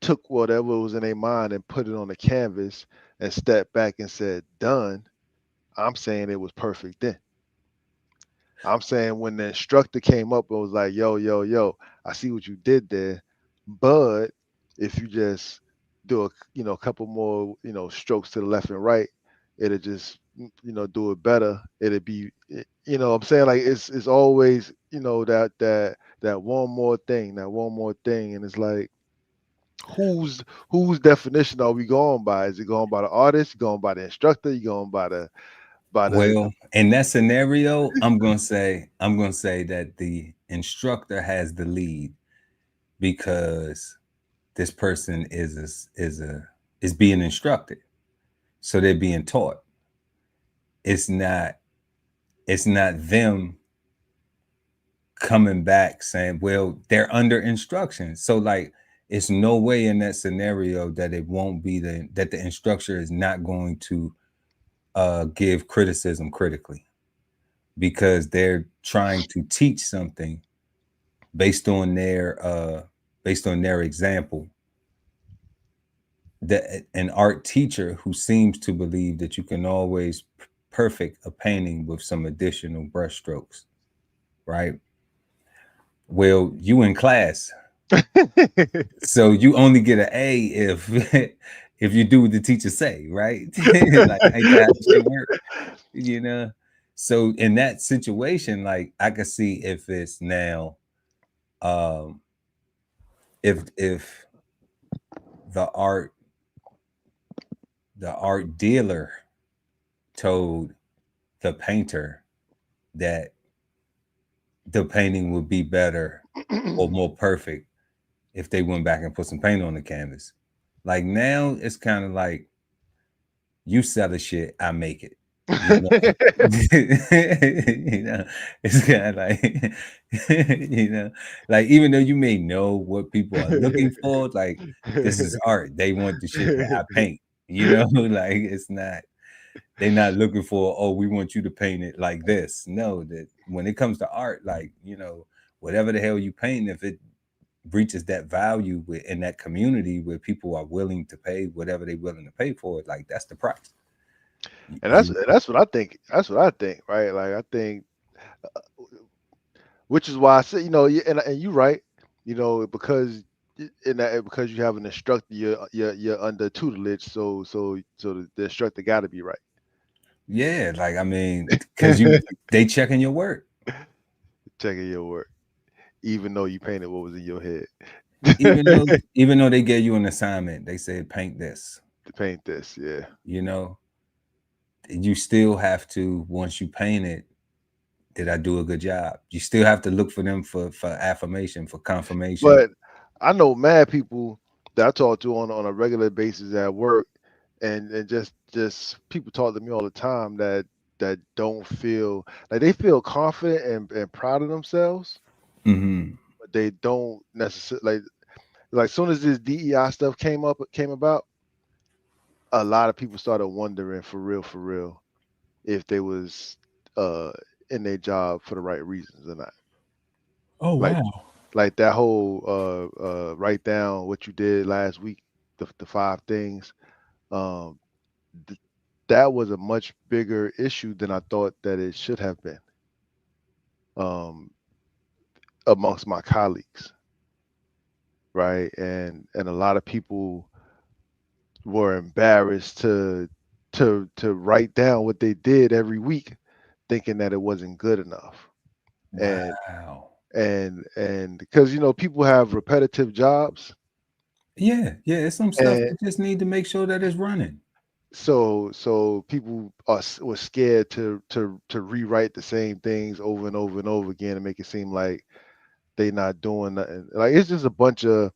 took whatever was in their mind and put it on the canvas and stepped back and said done, I'm saying it was perfect then. I'm saying when the instructor came up and was like, yo, yo, yo, I see what you did there, but if you just do a a couple more, strokes to the left and right, it'll just do it better. It'll be I'm saying like it's always, that one more thing, and it's like whose whose definition are we going by? Is it going by the artist? You going by the instructor? You going by the Well, in that scenario, I'm gonna say that the instructor has the lead because this person is being instructed, so they're being taught. It's not it's not them coming back saying, well, they're under instruction. So like it's no way in that scenario that it won't be that the instructor is not going to give criticism critically because they're trying to teach something based on their example. That an art teacher who seems to believe that you can always perfect a painting with some additional brush strokes, right? Well, you in class, so you only get an A if if you do what the teacher say, right? Like ain't that how this shit work, you know? So in that situation, like I could see if it's now, um, if the art the art dealer told the painter that the painting would be better or more perfect if they went back and put some paint on the canvas. Like now it's kind of like you sell the shit, I make it. You know, you know, it's kind of like like even though you may know what people are looking for, like this is art. They want the shit that I paint. Like it's not. They're not looking for, oh, we want you to paint it like this. No, that when it comes to art, like whatever the hell you paint, if it reaches that value in that community where people are willing to pay whatever they're willing to pay for it, like that's the price. And that's You, and that's what I think. That's what I think, right? Like I think, which is why I say, and you're right, because in that because you have an instructor, you're under tutelage, so the instructor got to be right. yeah, like I mean, because they checking your work. Checking your work, even though you painted what was in your head. Even though even though they gave you an assignment, they said paint this. To paint this, yeah. You know, you still have to once you paint it. Did I do a good job? You still have to look for them for affirmation, for confirmation. But I know mad people that I talk to on a regular basis at work, and just people talk to me all the time that don't feel like they feel confident and proud of themselves, Hmm. but they don't necessarily like soon as this DEI stuff came about, a lot of people started wondering for real if they was uh in their job for the right reasons or not. Oh Like wow. like that whole write down what you did last week, the five things. Um, th- that was a much bigger issue than I thought that it should have been, um, amongst my colleagues, right? And a lot of people were embarrassed to write down what they did every week, thinking that it wasn't good enough. And Wow. and because people have repetitive jobs, Yeah, it's some stuff and that just need to make sure that it's running. so people were scared to rewrite the same things over and over and over again and make it seem like they not doing nothing. Like it's just a bunch of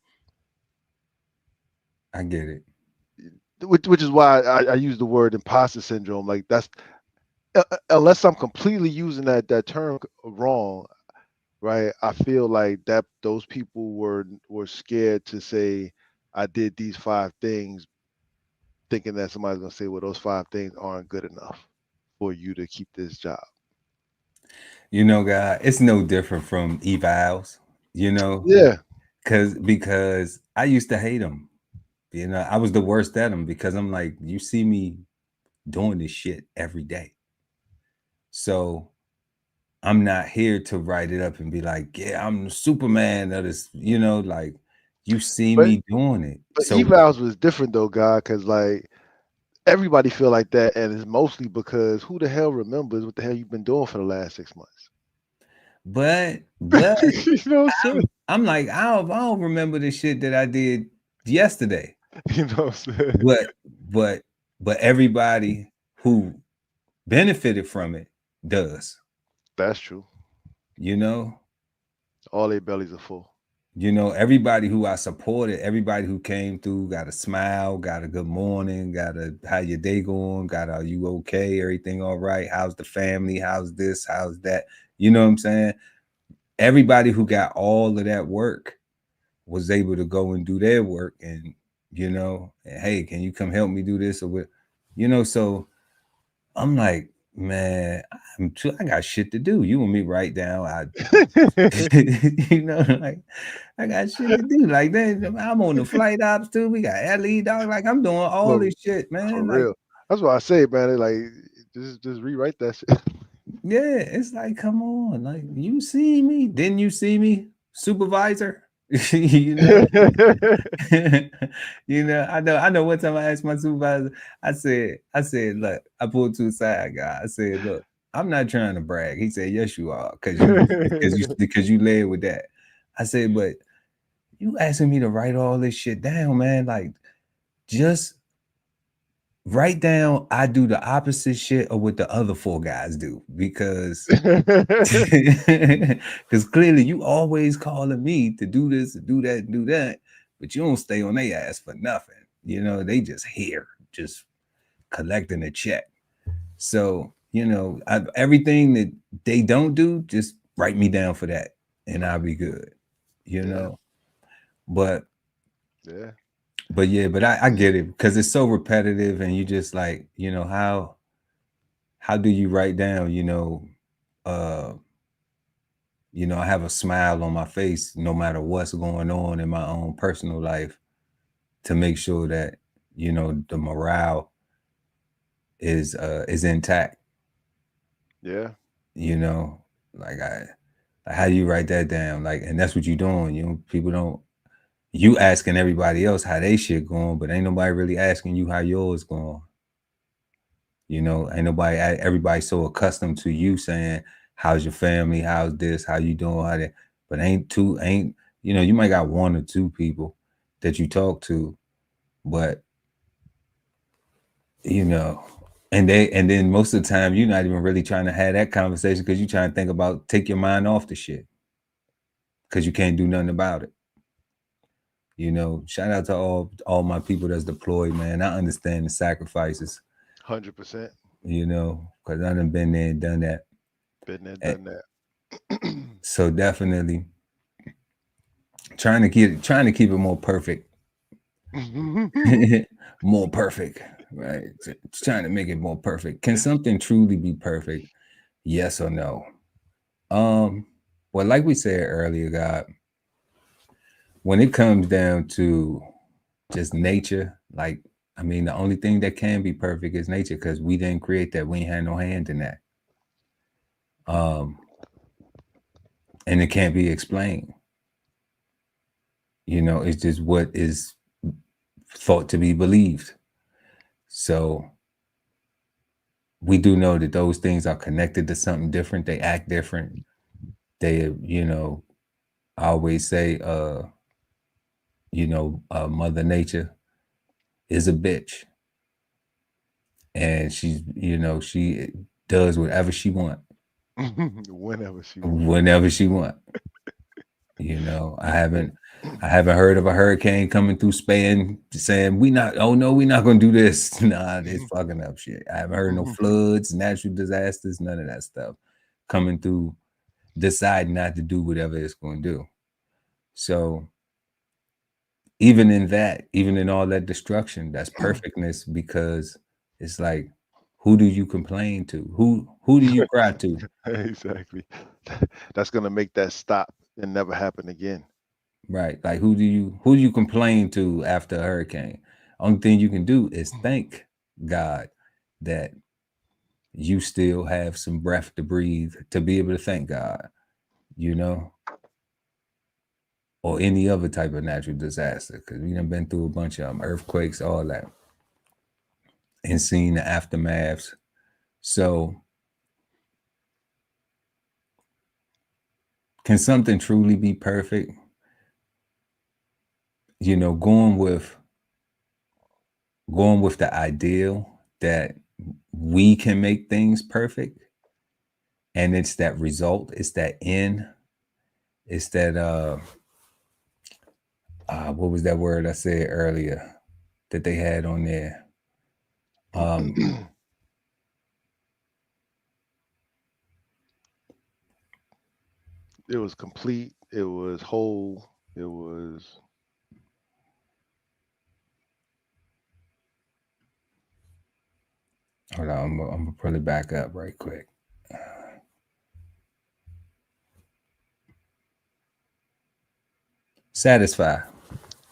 I get it. which is why I use the word imposter syndrome. Like that's unless I'm completely using that term wrong, right? I feel like that those people were scared to say I did these five things, thinking that somebody's gonna say, well, those five things aren't good enough for you to keep this job. You know, guy, it's no different from evals. you know, Yeah. because I used to hate them. You know, I was the worst at them because I'm like, you see me doing this shit every day. So I'm not here to write it up and be like, yeah, I'm the Superman of this, you know, like you see But me doing it. but So evals was different though, God, because like everybody feel like that, and it's mostly because who the hell remembers what the hell you've been doing for the last 6 months? but You know what I'm I'm like, I don't remember the shit that I did yesterday. saying? You know what I'm saying? But but but everybody who benefited from it does, That's true. you know. All their bellies are full. You know, everybody who I supported, everybody who came through got a smile, got a good morning, got a how your day going, got are you okay, everything all right, how's the family, how's this, how's that, you know what I'm saying? Everybody who got all of that work was able to go and do their work, and you know, and, hey, can you come help me do this or what, you know? So I'm like, man, I got shit to do. You want me write down? You know, like I got shit to do. Like that, I'm on the flight ops too. We got LE dog. Like I'm doing all No, this shit, for man. Like, real. That's why I say, man. Like, just rewrite that shit. yeah, it's like, come on, like you see me? Didn't you see me, supervisor? You know, you know. I know. One time I asked my supervisor, I said, look, I pulled to the side, guy. I said, look, I'm not trying to brag. He said, yes, you are, because you led with that. I said, but you asking me to write all this shit down, man. Like, just write down I do the opposite shit of what the other four guys do because because clearly you always calling me to do this, to do that, do that, but you don't stay on their ass for nothing. You know, they just here, just collecting a check. So, you know, everything that they don't do, just write me down for that and I'll be good, you Yeah, know. But yeah. yeah, but I get it because it's so repetitive and you just like, you know, how do you write down, uh, I have a smile on my face no matter what's going on in my own personal life to make sure that, the morale is intact, Yeah. you know, like how do you write that down? Like, and that's what you're doing. People don't, you asking everybody else how they shit going, but ain't nobody really asking you how yours going. Ain't nobody, everybody's so accustomed to you saying, how's your family? How's this? How you doing? How that? But you might got one or two people that you talk to, but, you know, and then most of the time, you're not even really trying to have that conversation because you're trying to think about take your mind off the shit because you can't do nothing about it. Shout out to all my people that's deployed, man. I understand the sacrifices, 100%. Because I done been there and done that. Been there, And done that. so definitely trying to keep it more perfect. More perfect, right? Trying to make it more perfect. Can something truly be perfect? Yes or no? Well, like we said earlier, God, when it comes down to just nature, like, I mean, the only thing that can be perfect is nature because we didn't create that. We ain't had no hand in that. And it can't be explained. It's just what is thought to be believed. So we do know that those things are connected to something different. They act different. They, I always say, Mother Nature is a bitch. And she's, she does whatever she want. Whenever she want. I haven't heard of a hurricane coming through Spain saying we're not gonna do this. Nah, it's fucking up shit. I haven't heard no floods, natural disasters, none of that stuff coming through, deciding not to do whatever it's gonna do. So even in all that destruction, that's perfectness because it's like, who do you complain to? Who do you cry to? Exactly. That's gonna make that stop. and never happen again. Right. Like who do you complain to after a hurricane? Only thing you can do is thank God that you still have some breath to breathe to be able to thank God, you know, or any other type of natural disaster. Because we done been through a bunch of earthquakes, all that, and seen the aftermaths. So, can something truly be perfect? You know, going with the ideal that we can make things perfect, and it's that result, it's that end, it's that what was that word I said earlier that they had on there? Um, It was complete. It was whole. It was. hold on, I'm gonna pull it back up right quick. Satisfied,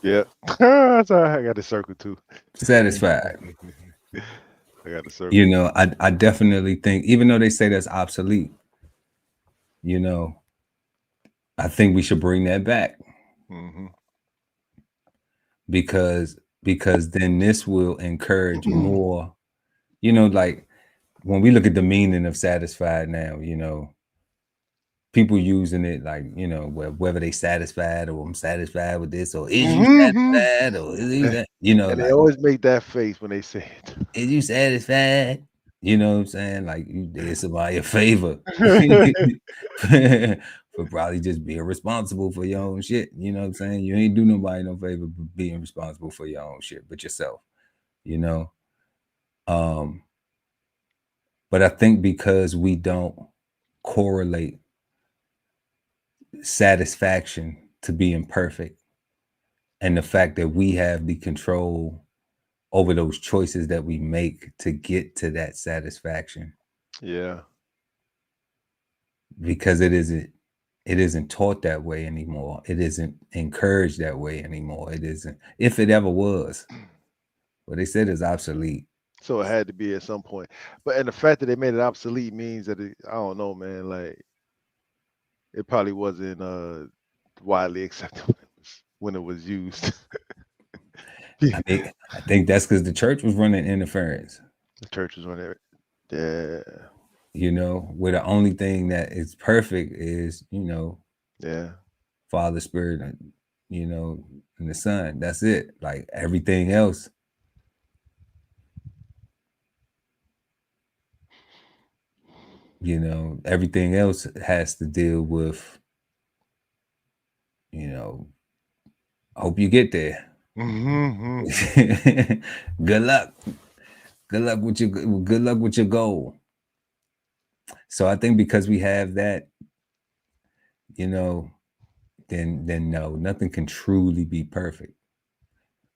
Yeah. That's all right. I got the circle too. satisfied. I got the You circle. know, I definitely think, even though they say that's obsolete, you know, I think we should bring that back Mm-hmm. because then this will encourage more. You know, like when we look at the meaning of satisfied now, you know, people using it like, you know, whether they satisfied or I'm satisfied with this, or is you Mm-hmm. satisfied, or is you that, you know, And they like, always make that face when they say is you satisfied? You know what I'm saying? Like you did somebody a favor it. for probably just being responsible for your own shit. You know what I'm saying? You ain't do nobody no favor being responsible for your own shit, but yourself, you know? Um, but I think because we don't correlate satisfaction to being perfect, and the fact that we have the control over those choices that we make to get to that satisfaction, Yeah. because it isn't taught that way anymore. It isn't encouraged that way anymore. It isn't, if it ever was. What they said is obsolete. So it had to be at some point. But and the fact that they made it obsolete means that I don't know, man. Like it probably wasn't widely accepted when it was used. I The think I think that's because the church was running interference. church was on it. Yeah. You know, where the only thing that is perfect is, you know, Yeah. Father, Spirit, and, you know, and the Son. That's it. Like everything else, you know, everything else has to deal with, you know, hope you get there. Mm-hmm. Good luck. Good luck with your goal. So I think because we have that, you know, then no, nothing can truly be perfect,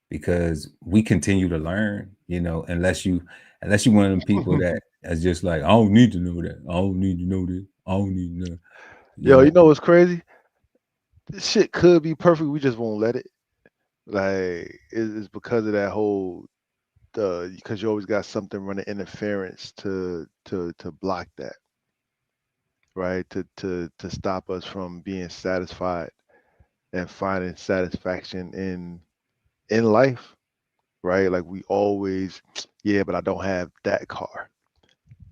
because we continue to learn, you know, unless you one of them people that is just like, I don't need to know that. I don't need to know this. I don't need to know, you Yo, know. you know what's crazy? This shit could be perfect. We just won't let it. Like it's because of that whole because you always got something running interference to block that, right? To stop us from being satisfied and finding satisfaction in life, right? Like we always, yeah, but I don't have that car.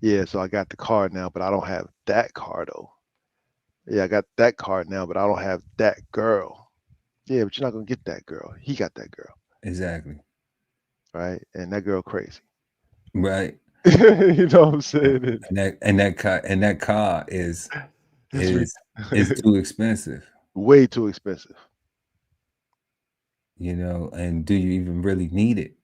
Yeah, so I got the car now, but I don't have that car though. Yeah, I got that car now, but I don't have that girl. Yeah, but you're not gonna get that girl. He got that girl, Exactly. right? And that girl crazy. Right. You know what I'm saying? And that car is It's re- is is too expensive, way too expensive. you know. And do you even really need it?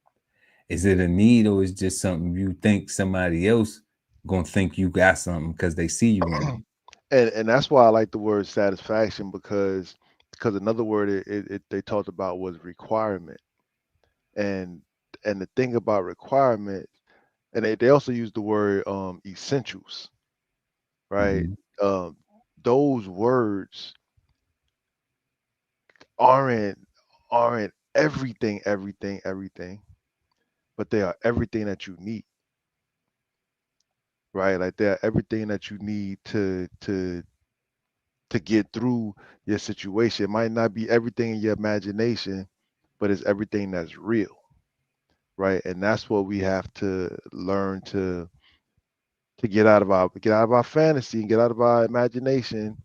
Is it a need, or is it just something you think somebody else gonna think you got something because they see you in it? And that's why I like the word satisfaction because another word they talked about was requirement. And the thing about requirement, and they also use the word essentials, right? Mhm. Um, those words aren't everything, but they are everything that you need, right? Like they're everything that you need to get through your situation. It might not be everything in your imagination, but it's everything that's real, right? And that's what we have to learn to get out of our fantasy and get out of our imagination,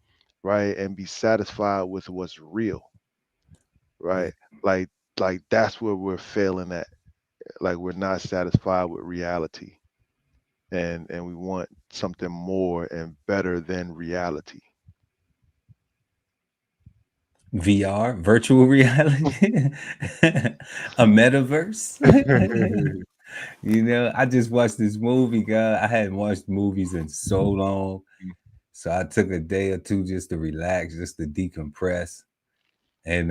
right? And be satisfied with what's real, right? Like that's where we're failing at. Like we're not satisfied with reality. And we want something more and better than reality. VR, virtual reality, a metaverse. You know, I just watched this movie, guy. I hadn't watched movies in so long. So I took a day or two just to relax, just to decompress. And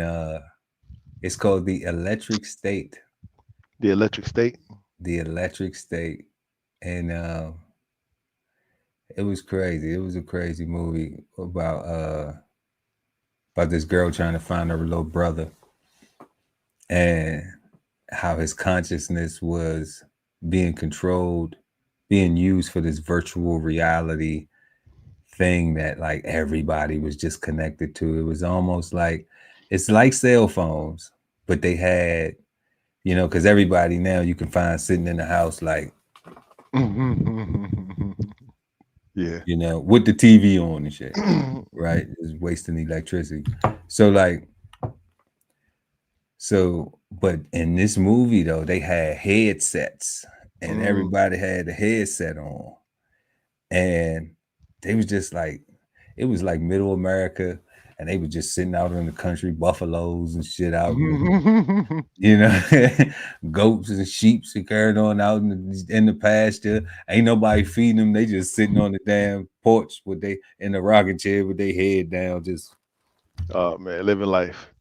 it's called The Electric State. The electric state. The Electric State. And it was crazy. It was a crazy movie about this girl trying to find her little brother and how his consciousness was being controlled, being used for this virtual reality thing that like everybody was just connected to. It was almost like it's like cell phones, but they had, you know, because everybody now you can find sitting in the house like, Yeah. you know, with the TV on and shit, right? It's wasting electricity. So like, but in this movie though, they had headsets and everybody had the headset on, and they was just like, it was like middle America, and they were just sitting out in the country, buffaloes and shit out, you know, goats and sheep carried on out in the pasture. Ain't nobody feeding them. They just sitting on the damn porch with they in the rocking chair with their head down, just Oh man, living life.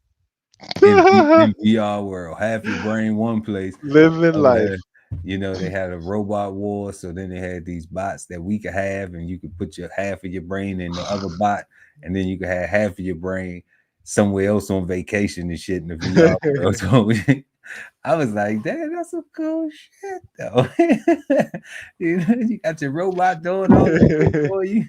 in VR world. Half your brain one place. Living Over life. there, you know, they had a robot war, so then they had these bots that we could have, and you could put your half of your brain in the other bot, and then you could have half of your brain somewhere else on vacation and shit in the VR world. So I was like, damn, that's some cool shit though. You know, you got your robot doing all this shit for you.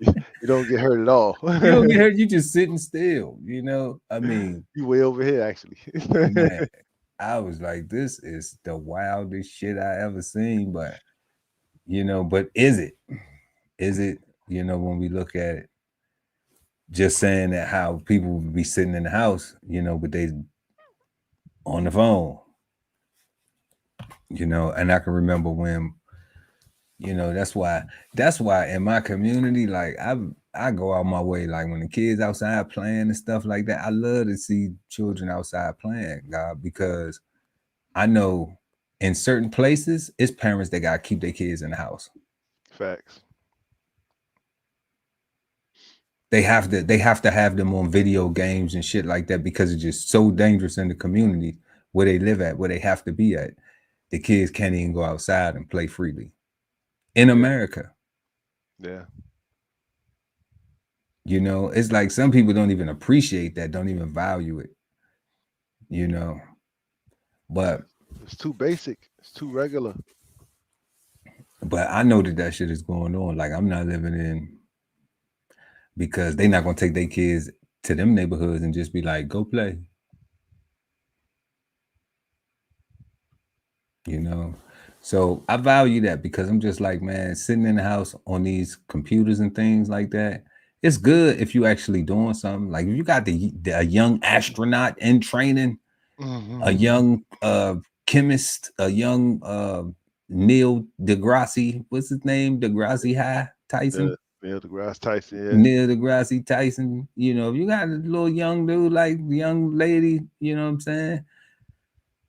You don't get hurt at all. You don't get hurt, you just sitting still, you know. I mean, You way over here actually. man, I was like, this is the wildest shit I ever seen. But you know, but is it? Is it, you know, when we look at it, just saying that how people would be sitting in the house, you know, but they on the phone, you know, and I can remember when, you know, that's why in my community, like I go out my way, like when the kids outside playing and stuff like that, I love to see children outside playing, God, because I know in certain places, it's parents that gotta keep their kids in the house. Facts. They have to have them on video games and shit like that because it's just so dangerous in the community where they live at, where they have to be at. The kids can't even go outside and play freely in America. Yeah. You know, it's like some people don't even appreciate that, don't even value it, you know. But it's too basic. It's too regular. But I know that shit is going on. Like I'm not living in, because they're not gonna take their kids to them neighborhoods and just be like, go play. You know, so I value that because I'm just like, man, sitting in the house on these computers and things like that. It's good if you actually doing something. Like if you got a young astronaut in training, a young chemist, a young Neil deGrasse, what's his name? deGrasse High Tyson. Neil deGrasse Tyson, yeah. Neil deGrasse Tyson. You know, if you got a little young dude like the young lady, you know what I'm saying,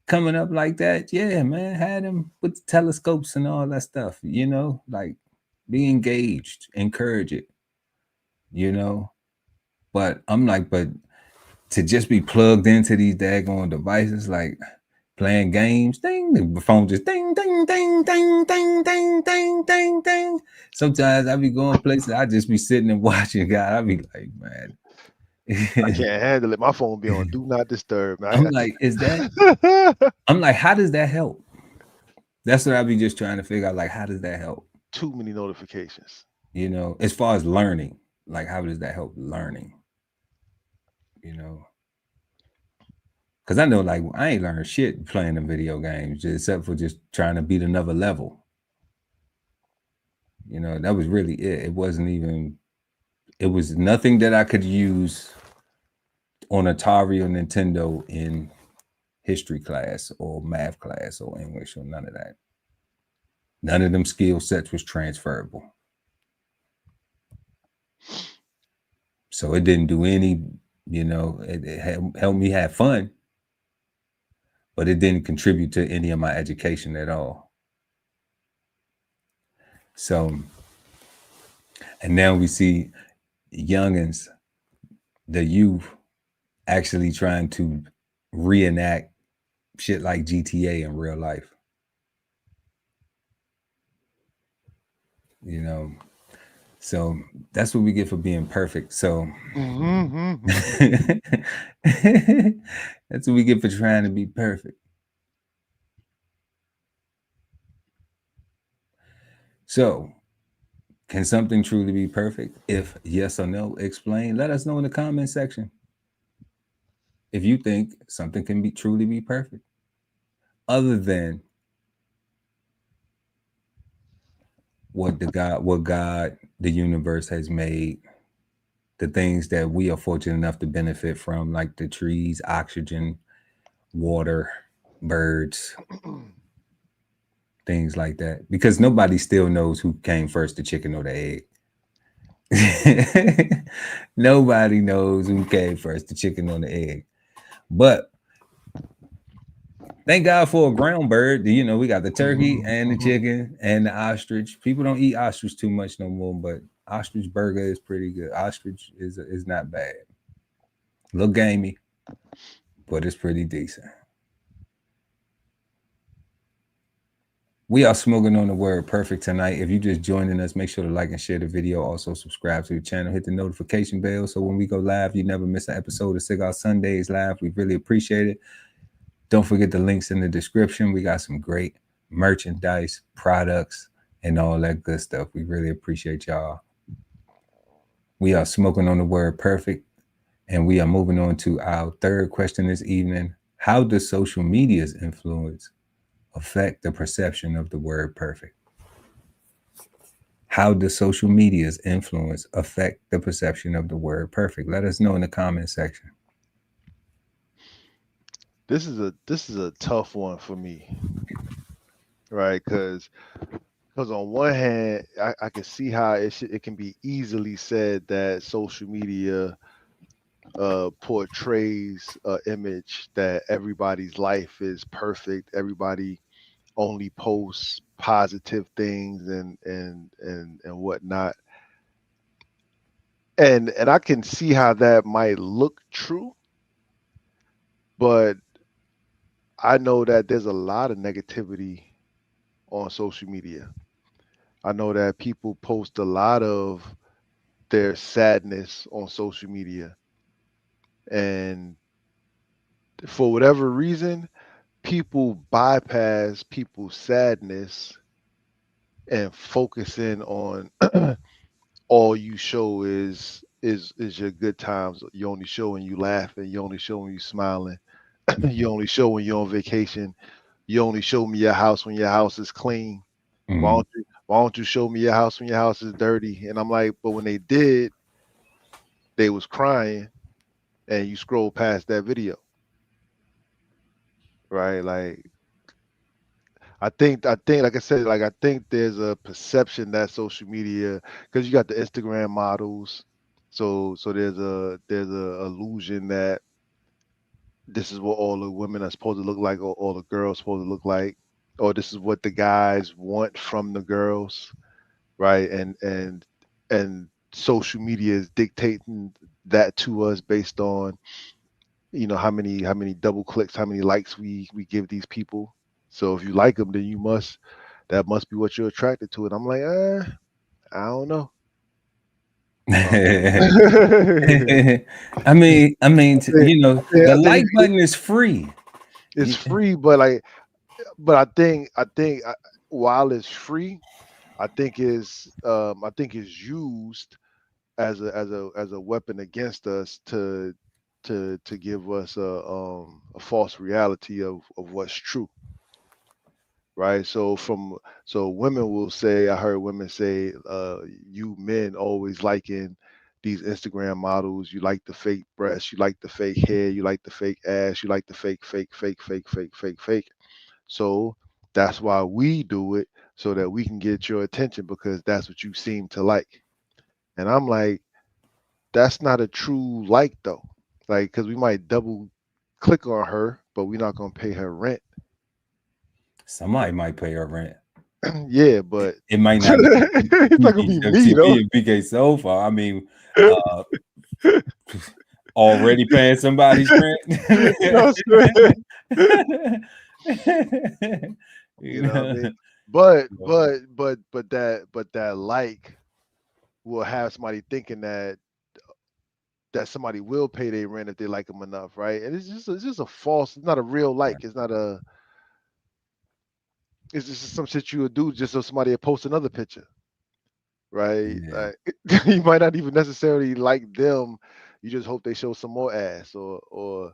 coming up like that, yeah, man, had him with the telescopes and all that stuff, you know, like be engaged, encourage it, you know. But I'm like, but to just be plugged into these daggone devices, like playing games, ding, the phone just ding, ding, ding, ding, ding, ding, ding, ding, ding. Sometimes I be going places, I just be sitting and watching, God, I be like, man, I can't handle it. My phone be on do not disturb. I'm like, is that? I'm like, how does that help? That's what I be just trying to figure out. Like, how does that help? Too many notifications. You know, as far as learning, like, how does that help learning? You know, because I know, like, I ain't learned shit playing the video games, except for just trying to beat another level. You know, that was really it. It wasn't even. It was nothing that I could use on Atari or Nintendo in history class or math class or English or none of that. None of them skill sets was transferable. So it didn't do any, you know, it helped me have fun, but it didn't contribute to any of my education at all. So, and now we see youngins, the youth, actually trying to reenact shit like GTA in real life. You know, so that's what we get for being perfect. So that's what we get for trying to be perfect. So, can something truly be perfect? If yes or no, explain. Let us know in the comment section. If you think something can be truly be perfect, other than what God, the universe has made, the things that we are fortunate enough to benefit from, like the trees, oxygen, water, birds, things like that. Because nobody still knows who came first, the chicken or the egg. Nobody knows who came first, the chicken or the egg. But thank God for a ground bird. You know, we got the turkey and the chicken and the ostrich. People don't eat ostrich too much no more, but ostrich burger is pretty good. Ostrich is not bad. A little gamey, but it's pretty decent. We are smoking on the word perfect tonight. If you're just joining us, make sure to like and share the video. Also, subscribe to the channel. Hit the notification bell so when we go live, you never miss an episode of Cigar Sundays Live. We really appreciate it. Don't forget the links in the description. We got some great merchandise, products, and all that good stuff. We really appreciate y'all. We are smoking on the word perfect, and we are moving on to our third question this evening. How does social media's influence affect the perception of the word perfect? How does social media's influence affect the perception of the word perfect? Let us know in the comment section. This is a tough one for me, right? Because on one hand, I can see how it can be easily said that social media portrays an image that everybody's life is perfect. Everybody only posts positive things and whatnot. And I can see how that might look true, but I know that there's a lot of negativity on social media. I know that people post a lot of their sadness on social media. And for whatever reason, people bypass people's sadness and focus in on all you show is your good times. You only show when you laughing, you only show when you smiling, you only show when you're on vacation, you only show me your house when your house is clean. Mm-hmm. Why don't you show me your house when your house is dirty? And I'm like, but when they did, they was crying and you scroll past that video. Right? Like I think like I said, like I think there's a perception that social media, because you got the Instagram models, so there's a illusion that this is what all the women are supposed to look like, or all the girls supposed to look like, or this is what the guys want from the girls, right? And social media is dictating that to us based on, you know, how many double clicks, how many likes we give these people. So if you like them, then that must be what you're attracted to. And I'm like, I don't know. The I think like button is free. it's free, but I think while it's free, I think it's used as a weapon against us to give us a false reality of what's true, right? So women will say, I heard women say, you men always liking these Instagram models. You like the fake breasts, you like the fake hair, you like the fake ass, you like the fake. So that's why we do it, so that we can get your attention, because that's what you seem to like. And I'm like, that's not a true like though. Like, because we might double click on her, but we're not gonna pay her rent. Somebody might pay her rent. Yeah, but It might not be it's not gonna be me though. DBCHEFTV and BK so far. I mean, uh, already paying somebody's rent. You know what I'm saying? You You know what I know? mean? But that like will have somebody thinking that somebody will pay their rent if they like them enough, right? And it's just a false. It's not a real like. It's not a. It's just some shit you would do just so somebody will post another picture, right? Yeah. Like you might not even necessarily like them. You just hope they show some more ass or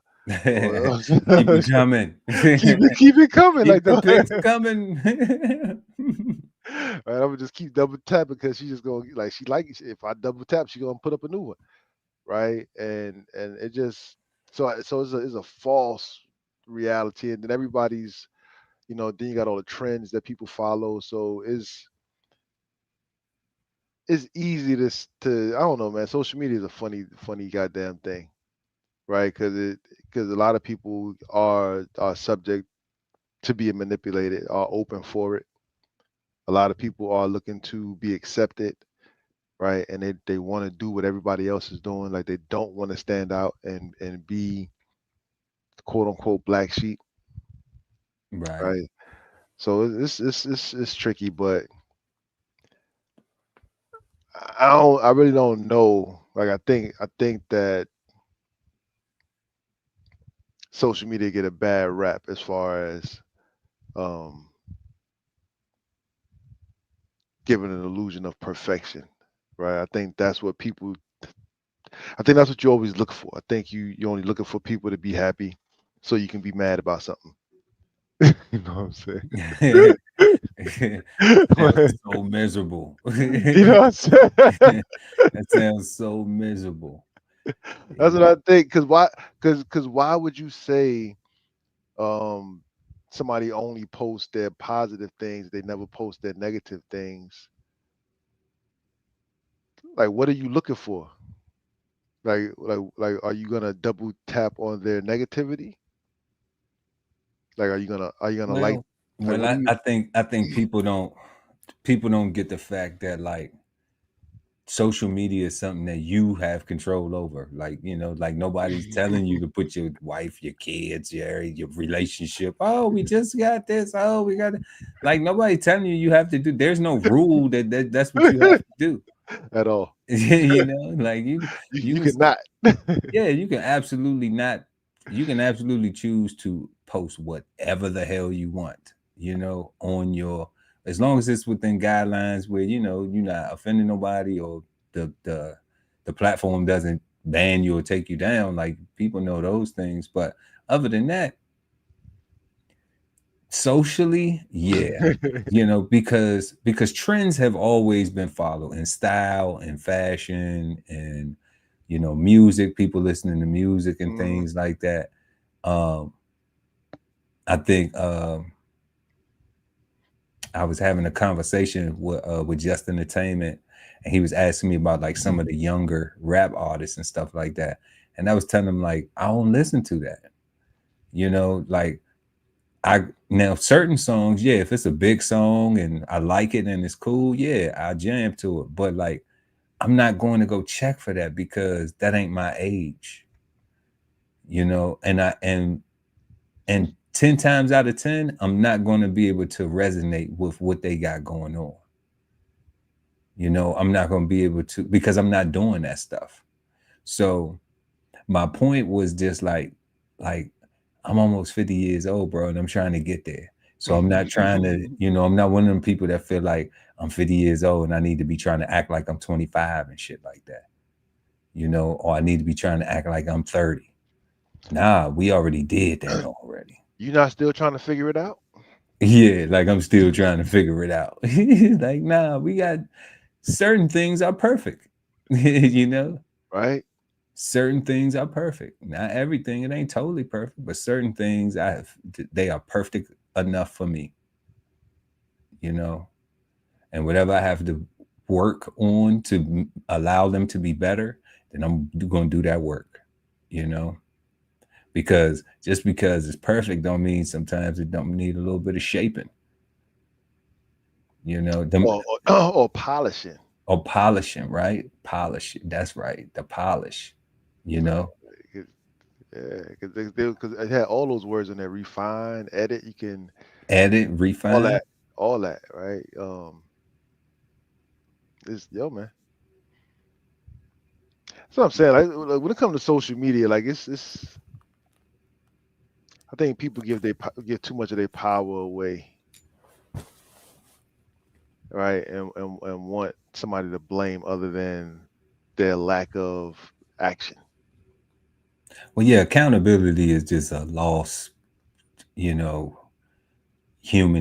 Keep it coming. keep it coming like Keep the that. pics coming. Right, I'm gonna just keep double tap because she just gonna like she like if I double tap, she gonna put up a new one, right? And it just so it's a false reality, and then everybody's then you got all the trends that people follow, so it's easy to I don't know, man. Social media is a funny goddamn thing, right? Because a lot of people are subject to being manipulated, are open for it. A lot of people are looking to be accepted, right? And they want to do what everybody else is doing. Like they don't want to stand out and be quote unquote black sheep, Right. right? So it's tricky, but I really don't know. Like I think that social media get a bad rap as far as um giving an illusion of perfection, right? I think that's what you always look for. I think you're only looking for people to be happy so you can be mad about something. You know what I'm saying? That sounds so miserable. You know what I'm saying? That sounds so miserable. That's what Yeah. I think. Cause why would you say um somebody only posts their positive things, they never post their negative things? Like what are you looking for? Like are you gonna double tap on their negativity? Like are you gonna Well, like well, what do you I think people don't get the fact that like social media is something that you have control over. Like, like nobody's telling you to put your wife, your kids, your relationship. Oh, we just got this. Oh, we got it. Like nobody telling you have to do. There's no rule that's what you have to do. at all? Like you You can cannot. yeah, you can absolutely choose to post whatever the hell you want, on your as long as it's within guidelines where you're not offending nobody, or the platform doesn't ban you or take you down. Like people know those things, but other than that, socially, yeah, because trends have always been followed in style and fashion and music, people listening to music and Mhm. things like that. um I think I was having a conversation with Just Entertainment, and he was asking me about like some of the younger rap artists and stuff like that, and I was telling him like I don't listen to that, like I now certain songs, yeah, if it's a big song and I like it and it's cool, yeah, I jam to it. But like I'm not going to go check for that because that ain't my age, and 10 times out of 10, I'm not going to be able to resonate with what they got going on. I'm not going to be able to, because I'm not doing that stuff. So my point was just like I'm almost 50 years old, bro, and I'm trying to get there. So I'm not trying to, I'm not one of them people that feel like I'm 50 years old and I need to be trying to act like I'm 25 and shit like that, or I need to be trying to act like I'm 30. Nah, we already did that already. You not still trying to figure it out? Yeah, like I'm still trying to figure it out. Like, nah, we got certain things are perfect, Right. certain things are perfect. Not everything, it ain't totally perfect, but certain things they are perfect enough for me, and whatever I have to work on to allow them to be better, then I'm going to do that work, because just because it's perfect don't mean sometimes it don't need a little bit of shaping, Or polishing. or polishing, right? Polish. That's right. The polish, Yeah, because it had all those words in there: refine, edit. You can edit, refine. all that, right? It's man. That's what I'm saying. Like when it comes to social media, like it's. I think people give too much of their power away, right? And want somebody to blame other than their lack of action. Well, yeah, accountability is just a lost, human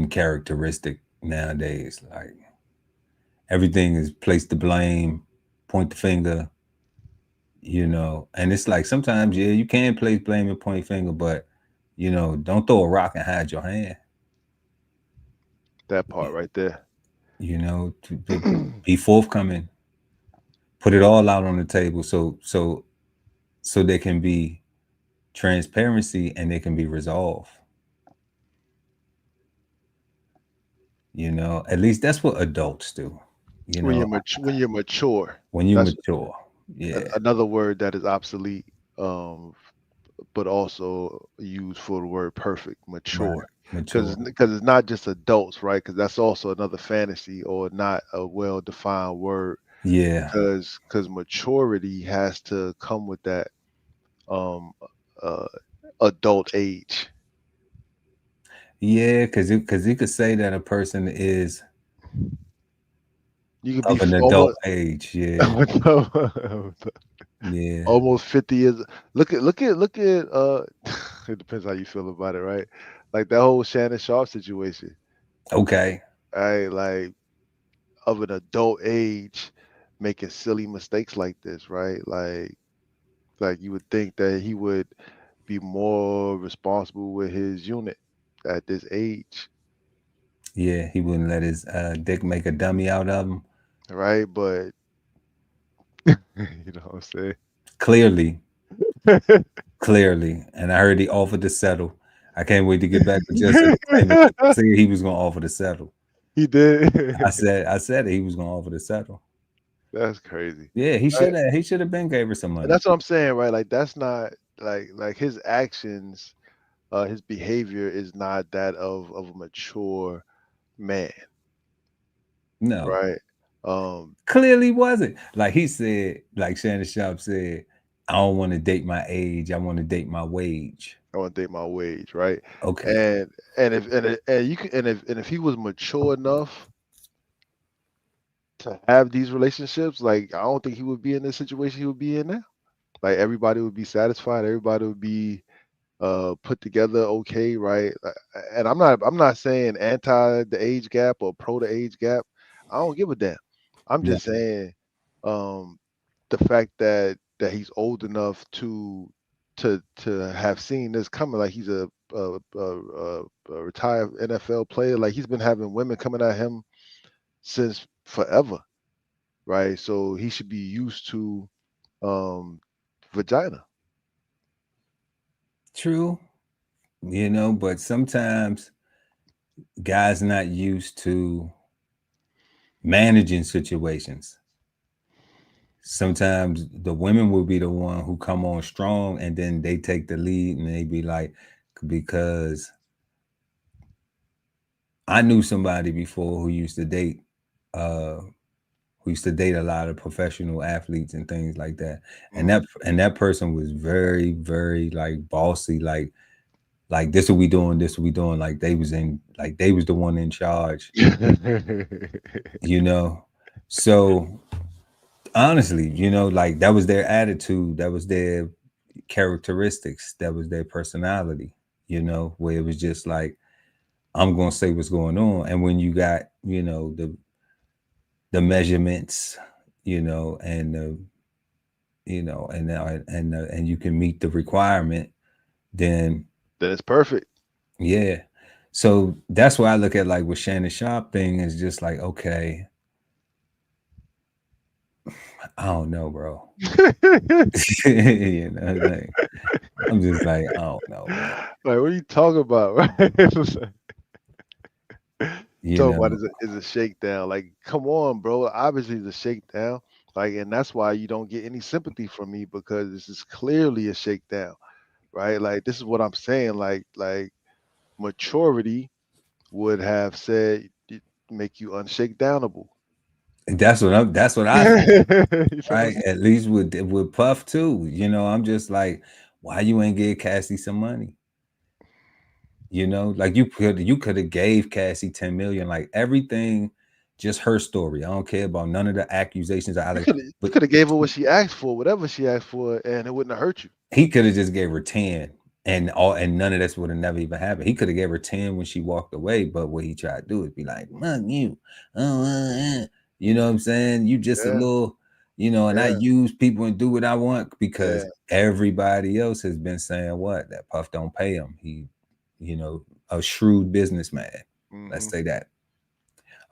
characteristic nowadays. Like everything is placed to blame, point the finger, and it's like sometimes, yeah, you can place blame and point finger, but don't throw a rock and hide your hand. That part right there. To be forthcoming, put it all out on the table, so there can be transparency and there can be resolve. At least that's what adults do. When you're mature. When you That's mature, yeah. another word that is obsolete, but also used for the word perfect, mature. Right. Because Mature. it's not just adults, right? Because that's also another fantasy or not a well-defined word. Yeah. Because maturity has to come with that uh, adult age. Yeah, because you could say that a person is You could be of an adult almost age. Yeah. Yeah. almost 50 years. Look at it depends how you feel about it, right? Like that whole Shannon Sharp situation. Okay. Right? Like of an adult age making silly mistakes like this, right? Like you would think that he would be more responsible with his unit at this age. Yeah, he wouldn't let his dick make a dummy out of him. Right? But you know what I'm saying? Clearly. And I heard he offered to settle. I can't wait to get back with Just Entertainment. I said he was gonna offer to settle. He did. I said he was gonna offer to settle. That's crazy. Yeah, he Right? should have been gave her some money. That's what I'm saying, right? Like that's not like his actions, his behavior is not that of a mature man, No, right? clearly wasn't. Like he said, like Shannon Sharp said, I don't want to date my age. I want to date my wage. I want to date my wage, right? Okay. And if he was mature enough to have these relationships, like I don't think he would be in this situation he would be in now. Like everybody would be satisfied, everybody would be put together okay, right? And I'm not saying anti the age gap or pro the age gap. I don't give a damn. I'm No. just saying the fact that he's old enough to have seen this coming, like he's a retired NFL player, like he's been having women coming at him since forever, right? So he should be used to vagina. True. But sometimes guys not used to managing situations. Sometimes the women will be the one who come on strong and then they take the lead and they be like, because I knew somebody before who used to date who used to date a lot of professional athletes and things like that. And Mm. that person was very, very like bossy, like this what we doing, this what we doing. Like they was the one in charge, you know. So honestly, like that was their attitude, that was their characteristics, that was their personality, where it was just like, I'm gonna say what's going on. And when you got, the measurements, and the, and you can meet the requirement, then Then it's perfect. yeah. So that's why I look at like with Shannon Sharp thing is just like, okay, I don't know, bro. Like, I'm just like, I don't know, bro. Like, what are you talking about, right? It's like, You talking about know, is a shakedown. Like, come on, bro. Obviously, it's a shakedown. Like, and that's why you don't get any sympathy from me because this is clearly a shakedown, right? Like, this is what I'm saying. Like maturity would have said make you unshakedownable. that's what I You think, know what I'm right? saying? At least with Puff too. I'm just like, why you ain't give Cassie some money? Like you could have gave Cassie 10 million, like everything, just her story. I don't care about none of the accusations I like, You but could have gave her what she asked for, whatever she asked for, and it wouldn't have hurt you. he could have just gave her 10 and none of this would have never even happened. He could have gave her 10 when she walked away, but what he tried to do is be like, "Mug you. You know what I'm saying? You just a Yeah, little, and I yeah, use people and do what I want yeah. because everybody else has been saying what? That Puff don't pay him. He, a shrewd businessman. Let's Hmm. say that.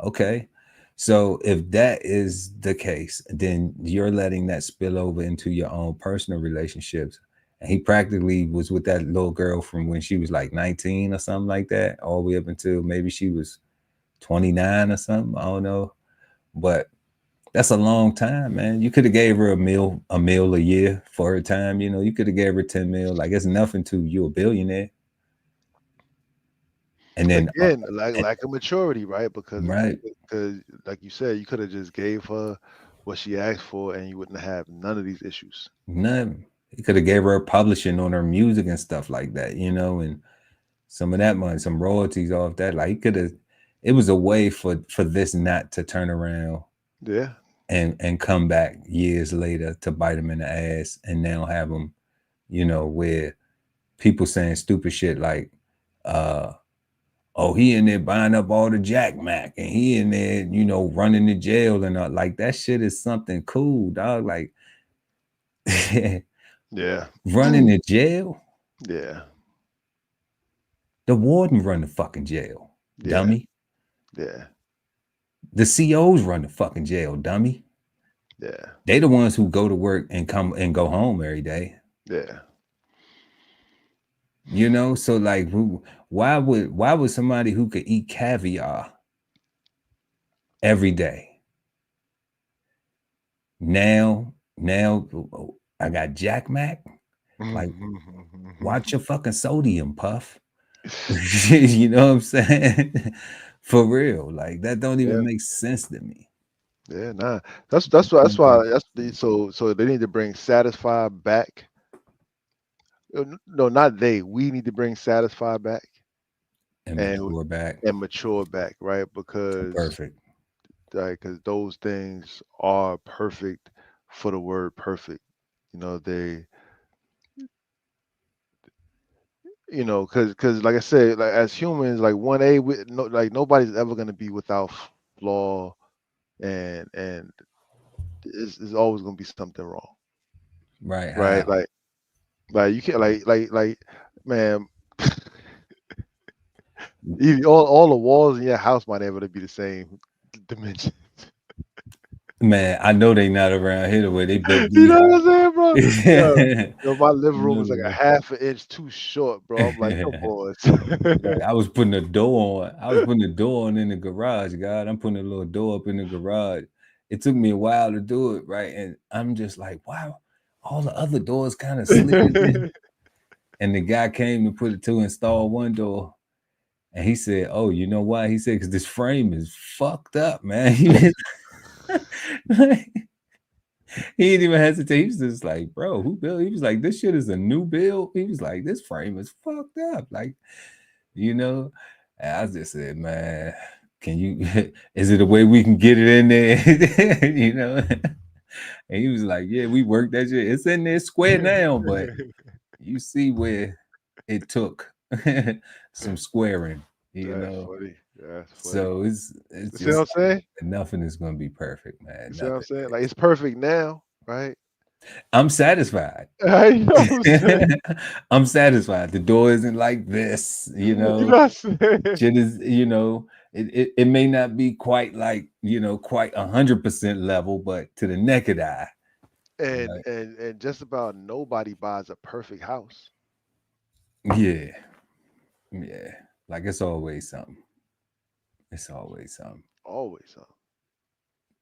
Okay. So if that is the case, then you're letting that spill over into your own personal relationships. And he practically was with that little girl from when she was like 19 or something like that, all the way up until maybe she was 29 or something. I don't know. But that's a long time, man. You could have gave her a meal a year for her time. You could have gave her 10 mil. Like it's nothing to you, a billionaire. And then, Again, like a maturity, right? right. Because like you said, you could have just gave her what she asked for, and you wouldn't have none of these issues. None. He could have gave her publishing on her music and stuff like that, and some of that money, some royalties off that. Like he could have. It was a way for this not to turn around Yeah, and come back years later to bite him in the ass, and now have him, where people saying stupid shit like, "Oh, he in there buying up all the Jack Mac, and he in there, running to jail and like that shit is something cool, dog. Like yeah, running to jail." yeah, The warden run the fucking jail, yeah, dummy. yeah, The COs run the fucking jail, dummy. yeah, They the ones who go to work and come and go home every day. yeah. So like, why would somebody who could eat caviar every day now I got Jack Mac? Like, watch your fucking sodium, Puff. You know what I'm saying? For real, like that don't Yeah, even make sense to me. yeah, nah. So they need to bring Satisfy back. No, not they. We need to bring Satisfy back And and mature back. mature back, right? Perfect. Because those things are perfect for the word perfect. They, because like I said, like as humans, like 1A, no, like nobody's ever gonna be without flaw, and it's always gonna be something wrong, Right. right? How? Like you can't like man. All the walls in your house might never be the same dimension. Man, I know they not around here the way they built You these know what I'm saying, bro? houses. My living You room know is like a they half an inch too short, bro. I'm like, come not. on. Right. I was putting a door on. I was putting a door on in the garage, God. I'm putting a little door up in the garage. It took me a while to do it, right? And I'm just like, wow, all the other doors kind of slid in. And the guy came to install one door. And he said, "Oh, you know why?" He said, "Because this frame is fucked up, man." Like, he didn't even hesitate. He was just like, bro, who built? He was like, this shit is a new build. He was like, this frame is fucked up. Like, you know, and I just said, man, can you, is it a way we can get it in there? You know? And he was like, yeah, we worked that shit. It's in there square now, but you see where it took some squaring, you That's know? funny. That's funny. So it's You see what just I'm saying? nothing is going to be perfect, You man. see what I'm Nothing. saying? Like it's perfect now, right? I'm satisfied. You know what I'm saying? I'm satisfied. The door isn't like this, you You know. know what I'm saying? Shit is, you know, it may not be quite like, you know, quite 100% level, but to the naked eye. And Like, and just about nobody buys a perfect house. yeah, yeah. Like it's always something. It's always something. Always, huh?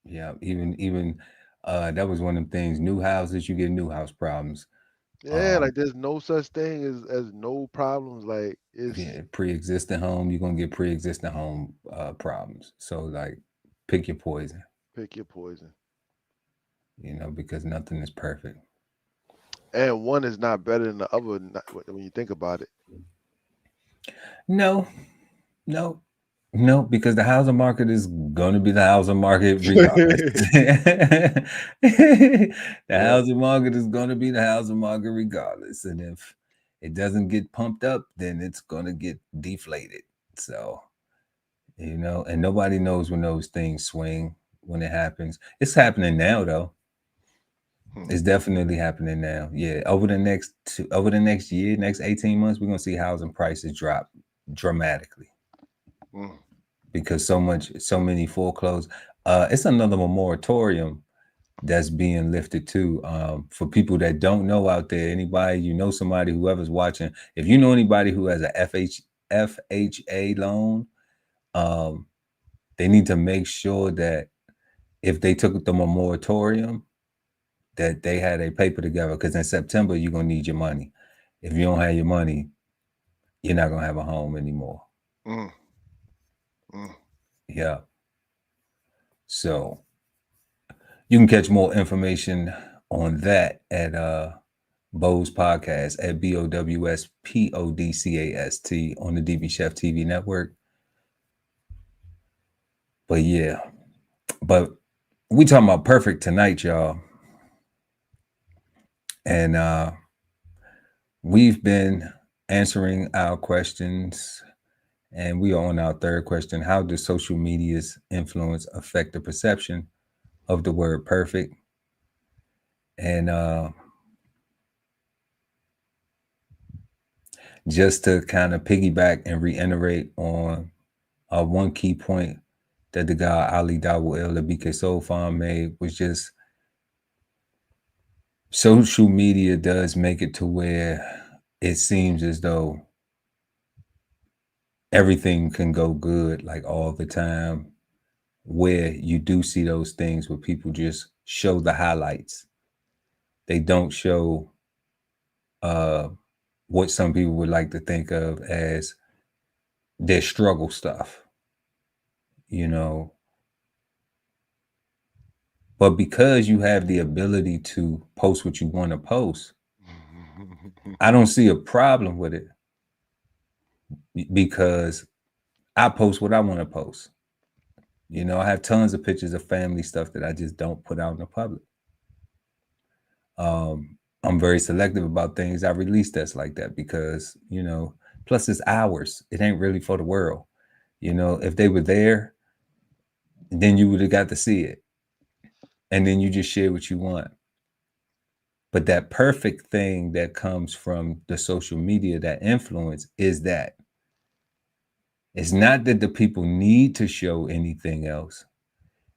Yeah, even that was one of them things. New houses, you get new house problems. Yeah, Um, like there's no such thing as no problems. Like yeah, it's pre-existing home, you're gonna get pre-existing home problems. So like pick your poison, pick your poison. you know, because nothing is perfect. And one is not better than the other when you think about it. No, no, no, because the housing market is gonna be the housing market regardless. The Yeah. housing market is gonna be the housing market regardless. And if it doesn't get pumped up, then it's gonna get deflated. So, you know, and nobody knows when those things swing, when it happens. It's happening now though. Hmm. It's definitely happening now. Yeah, over the next year, next 18 months, we're gonna see housing prices drop dramatically Mm. because so many foreclosed. It's another moratorium that's being lifted too. For people that don't know out there, anybody you know, somebody whoever's watching, if you know anybody who has a FHA loan, um, they need to make sure that if they took them a moratorium, that they had a paper together because in September you're gonna need your money. If you don't have your money, you're not gonna have a home anymore. Mm. Mm. Yeah. So you can catch more information on that at Bose Podcast at BOWSPODCAST on the DB Chef TV network. But yeah, but we talking about perfect tonight, y'all. And we've been answering our questions, and we are on our third question. How does social media's influence affect the perception of the word perfect? And just to kind of piggyback and reiterate on one key point that the guy Ali Dawul El, the BK Soul Farm made, was just social media does make it to where it seems as though everything can go good like all the time, where you do see those things where people just show the highlights. They don't show what some people would like to think of as their struggle stuff, you know. But because you have the ability to post what you want to post, I don't see a problem with it because I post what I want to post. You know, I have tons of pictures of family stuff that I just don't put out in the public. I'm very selective about things I release that's like that because, you know, plus it's ours. It ain't really for the world. You know, if they were there, then you would have got to see it. And then you just share what you want. But that perfect thing that comes from the social media, that influence, is that it's not that the people need to show anything else.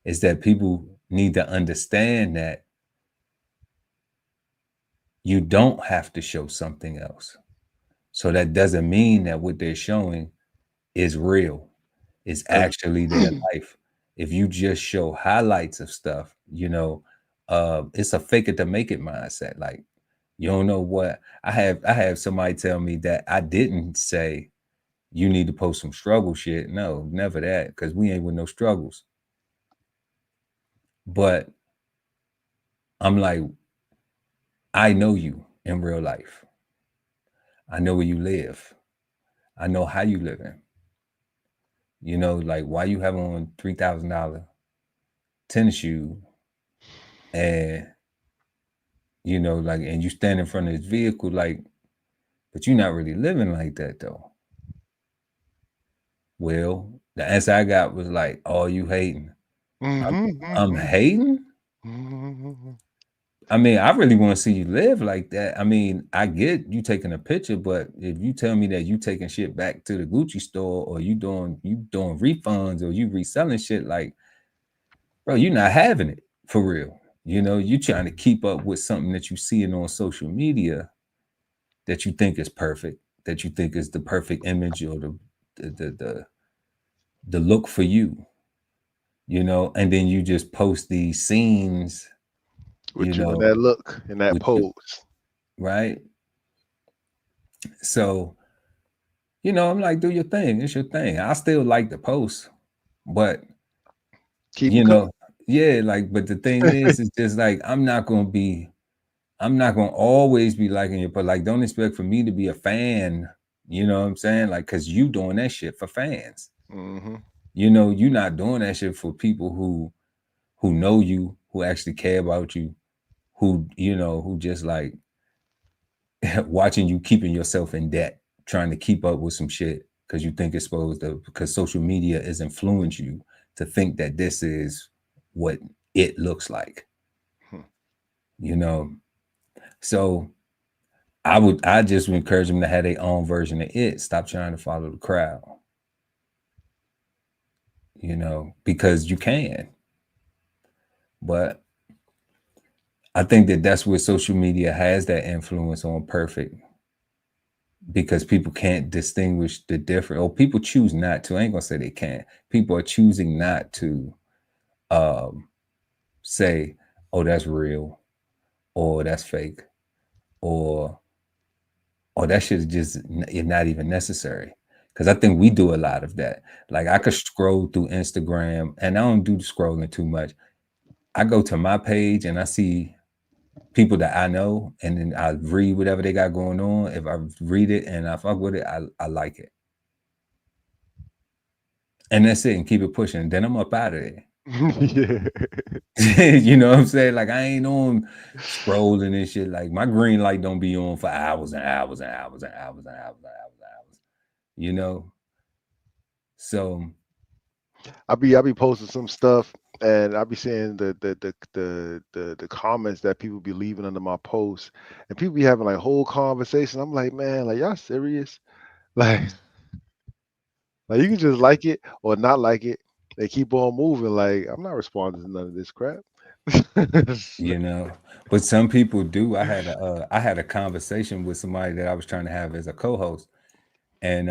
It's that people need to understand that you don't have to show something else. So that doesn't mean that what they're showing is real. It's 'Cause actually their life. If you just show highlights of stuff, you know, it's a fake it to make it mindset. Like you don't know what I have somebody tell me that I didn't say you need to post some struggle shit. No, never that, because we ain't with no struggles. But I'm like, I know you in real life. I know where you live. I know how you living. You know, like why you have on $3,000 tennis shoe, and you know, like, and you stand in front of this vehicle, like, but you're not really living like that though. Well, the answer I got was like, "Oh, you hating? I'm hating." I mean, I really want to see you live like that. I mean, I get you taking a picture, but if you tell me that you taking shit back to the Gucci store, or you doing refunds, or you reselling shit, like, bro, you're not having it for real. You know, you trying to keep up with something that you seeing on social media that you think is perfect, that you think is the perfect image, or the the the, the look for you, you know, and then you just post these scenes, you With you in know, that look, in that with you, pose. right? So, you know, I'm like, do your thing. It's your thing. I still like the post, but Keep them you coming. know, yeah, like, but the thing is, it's just like I'm not gonna always be liking it, but like, don't expect for me to be a fan. You know what I'm saying? Like, cause you doing that shit for fans. Hmm. You know, you're not doing that shit for people who know you, who actually care about you, who you know, who just like watching you keeping yourself in debt, trying to keep up with some shit because you think it's supposed to, because social media is influencing you to think that this is what it looks like, you know. So I just would encourage them to have their own version of it. Stop trying to follow the crowd, you know, because you can. But I think that that's where social media has that influence on perfect, because people can't distinguish the different, or people choose not to. I ain't gonna say they can't. People are choosing not to um, say, "Oh, that's real," or "That's fake," or that shit is just not even necessary. Because I think we do a lot of that. Like I could scroll through Instagram, and I don't do the scrolling too much. I go to my page and I see people that I know, and then I read whatever they got going on. If I read it and I fuck with it, I like it. And that's it, and keep it pushing. Then I'm up out of there. Yeah. You know what I'm saying? Like I ain't on scrolling and shit. Like my green light don't be on for hours and hours and hours and hours and hours and hours and hours. You know? So I be posting some stuff, and I be seeing the comments that people be leaving under my posts, and people be having like whole conversations. I'm like, man, like y'all serious? Like, like you can just like it or not like it. They keep on moving. Like I'm not responding to none of this crap. you know, but some people do. I had a conversation with somebody that I was trying to have as a co-host, and